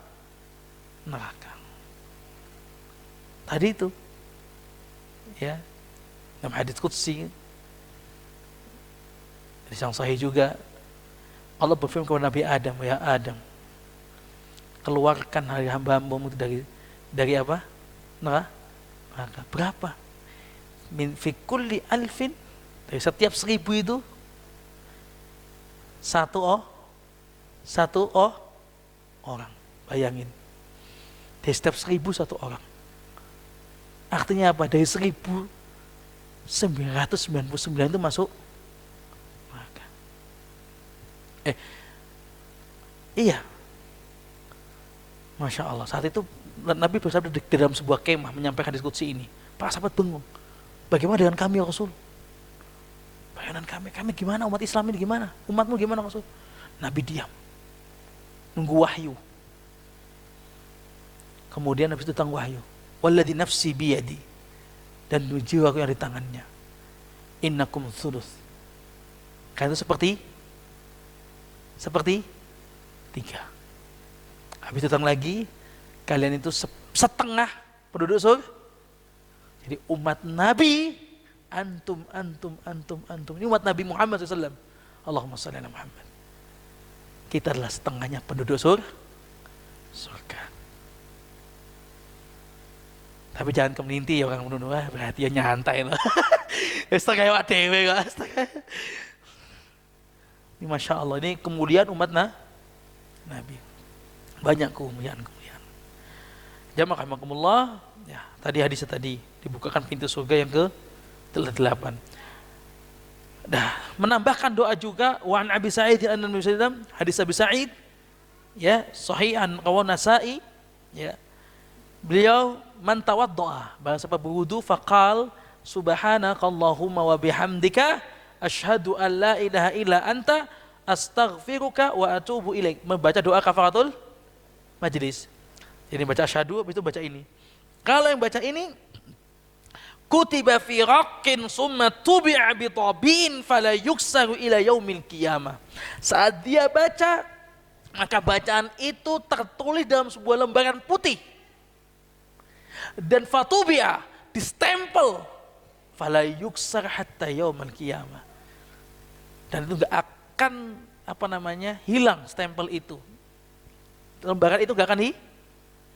Tadi itu, ya, dalam hadits qudsi, hadits yang sahih juga, Allah berfirman kepada Nabi Adam, ya Adam, keluarkan hari hamba-hambamu itu dari apa? Neraka. Berapa? Min fi kulli alfin, dari setiap 1000 itu satu orang. Bayangin, dari setiap 1000 1 orang. Artinya apa? Dari 1999 itu masuk neraka. Iya, Masya Allah. Saat itu Nabi bersabda di dalam sebuah kemah menyampaikan diskusi ini. Para sahabat bingung. Bagaimana dengan kami ya Rasul? Bayangan kami gimana? Umat Islam ini gimana? Umatmu gimana Rasul? Nabi diam, nunggu wahyu. Kemudian Nabi itu datang wahyu. Walladzi nafsi biyadi, dan jiwaku yang di tangannya. Innakum thuluth. Kan itu seperti 3. Habis datang lagi, kalian itu setengah penduduk surga. Jadi umat Nabi, antum. Ini umat Nabi Muhammad SAW. Allahumma shalli ala Muhammad. Kita adalah setengahnya penduduk surga. Tapi jangan kemelinti ya orang menuduh, berarti ya nyantai loh. Setengah wak dewe kok. Ini Masya Allah, ini kemuliaan umat Nabi. Banyak kemuliaan. Jamaah rahimakumullah, ya, tadi hadis tadi dibukakan pintu surga yang ke-8. Menambahkan doa juga wa an Abi Sa'id an-Nabi sallallahu hadis Abi Sa'id, ya, sahih an Qawan Nasa'i, ya. Beliau man tawaddaa, barang siapa berwudu faqal subhanakallahumma wa bihamdika asyhadu an la ilaha illa anta astaghfiruka wa atubu ilaik. Membaca doa kafaratul majlis. Jadi baca asyhadu, habis itu baca ini. Kalau yang baca ini, kutiba fi raqqin summa tubi'a bi tabi'in fala yuksaru ila yaumil qiyamah. Saat dia baca Maka bacaan itu tertulis dalam sebuah lembaran putih. Dan fatubia, distempel. Fala yuksar hatta yaumal qiyamah. Dan itu gak akan hilang stempel itu. Lembaran itu gak akan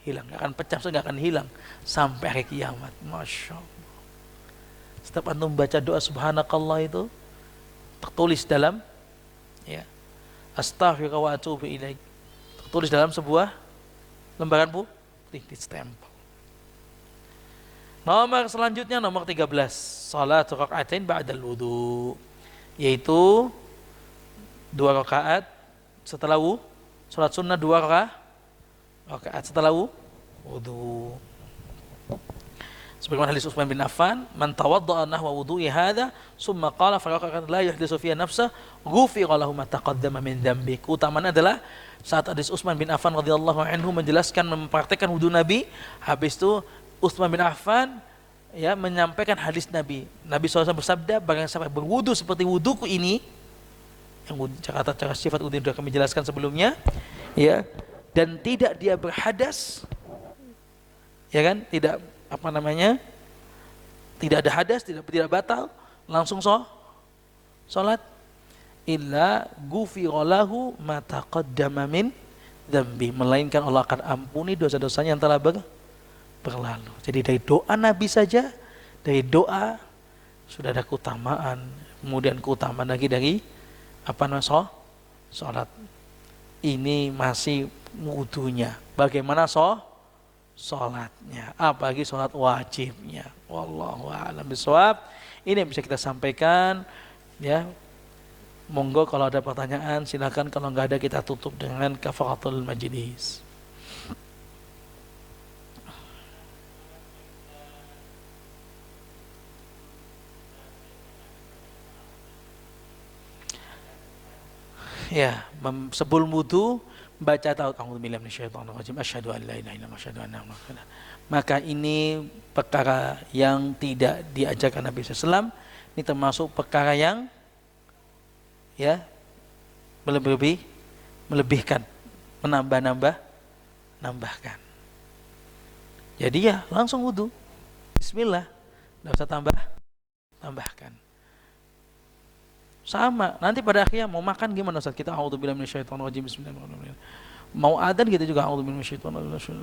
hilang, gak akan pecah, gak akan hilang sampai hari kiamat. Masya Allah. Setiap antum baca doa subhanakallah itu tertulis dalam astaghfirullah wa atubu ilaik, tertulis dalam sebuah lembaran putih, di stempel. Nomor selanjutnya nomor 13, salat rakaatain ba'dal wudu, yaitu 2 rakaat setelah salat sunnah, 2 rakaat setelah wudu. Sebagaimana hadis Utsman bin Affan, man tawadda'a nahwa wudu'i hadza summa qala faraqatan la yuhditsu fiha nafsa ghufira lahu ma taqaddama min dzambi. Keutamaan adalah saat hadis Utsman bin Affan radhiyallahu anhu menjelaskan, mempraktikkan wudu Nabi, habis itu Utsman bin Affan menyampaikan hadis Nabi. Nabi SAW bersabda, barang siapa berwudu seperti wuduku ini, yang cara sifat wudu sudah kami jelaskan sebelumnya, dan tidak dia berhadas, tidak tidak ada hadas, tidak batal, langsung sholat, illa ghufira lahu ma taqaddama min dzambi, melainkan Allah akan ampuni dosa-dosanya yang telah berlalu. Jadi dari doa Nabi saja, dari doa sudah ada keutamaan, kemudian keutamaan lagi dari sholat. Ini masih wudunya. Bagaimana sholatnya, apalagi sholat wajibnya. Wallahu a'lam bishawab. Ini yang bisa kita sampaikan, Monggo kalau ada pertanyaan silakan, kalau nggak ada kita tutup dengan kafaratul majlis. Sebelum wudu baca a'udzubillahi minasyaitonirrajim, asyhadu an la ilaha illallah, asyhadu anna muhammadan. Maka ini perkara yang tidak diajarkan Nabi SAW. Ini termasuk perkara yang melebihkan, menambahkan. Jadi langsung wudu, bismillah, tidak usah tambahkan. Sama, nanti pada akhirnya mau makan gimana Ustaz? Kita a'udzubillahi minasyaitonirrajim, bismillahirrahmanirrahim. Mau adzan kita juga a'udzubillahi minasyaitonirrajim.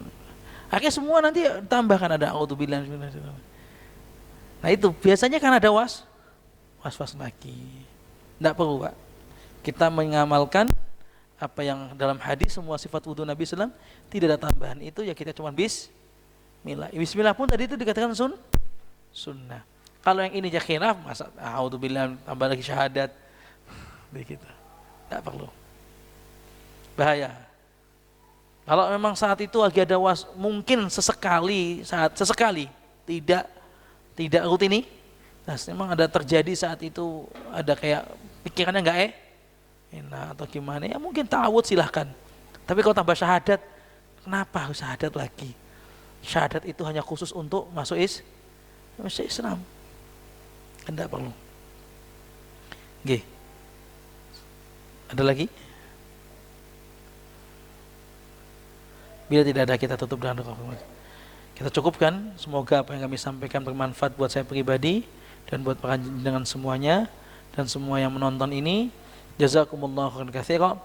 Akhirnya semua nanti tambahkan ada a'udzubillahi minasyaitonirrajim. Nah itu biasanya kan ada was lagi. Tidak perlu Pak. Kita mengamalkan apa yang dalam hadis, semua sifat wudu Nabi SAW, tidak ada tambahan. Itu kita cuma bismillah. Bismillah pun tadi itu dikatakan sunnah. Kalau yang ini khilaf, masa a'udzubillah tambah lagi syahadat, begitu. Tidak perlu. Bahaya. Kalau memang saat itu lagi ada mungkin sesekali, tidak rutini. Nah, memang ada terjadi saat itu, ada kayak pikirannya nggak enak atau gimana, mungkin ta'awud silahkan. Tapi kalau tambah syahadat, kenapa harus syahadat lagi? Syahadat itu hanya khusus untuk masuk Islam. Tidak perlu. Ada lagi? Bila tidak ada, kita tutup dengan doa. Kita cukupkan. Semoga apa yang kami sampaikan bermanfaat buat saya pribadi dan buat para dengan semuanya dan semua yang menonton ini. Jazakumullahu khairan katsiran.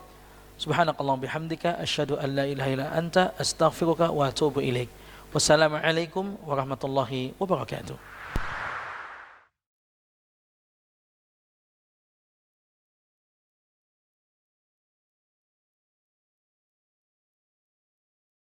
Subhanakallahumma bihamdika asyhadu an la ilaha illa anta astaghfiruka wa atubu ilaik. Wassalamualaikum warahmatullahi wabarakatuh.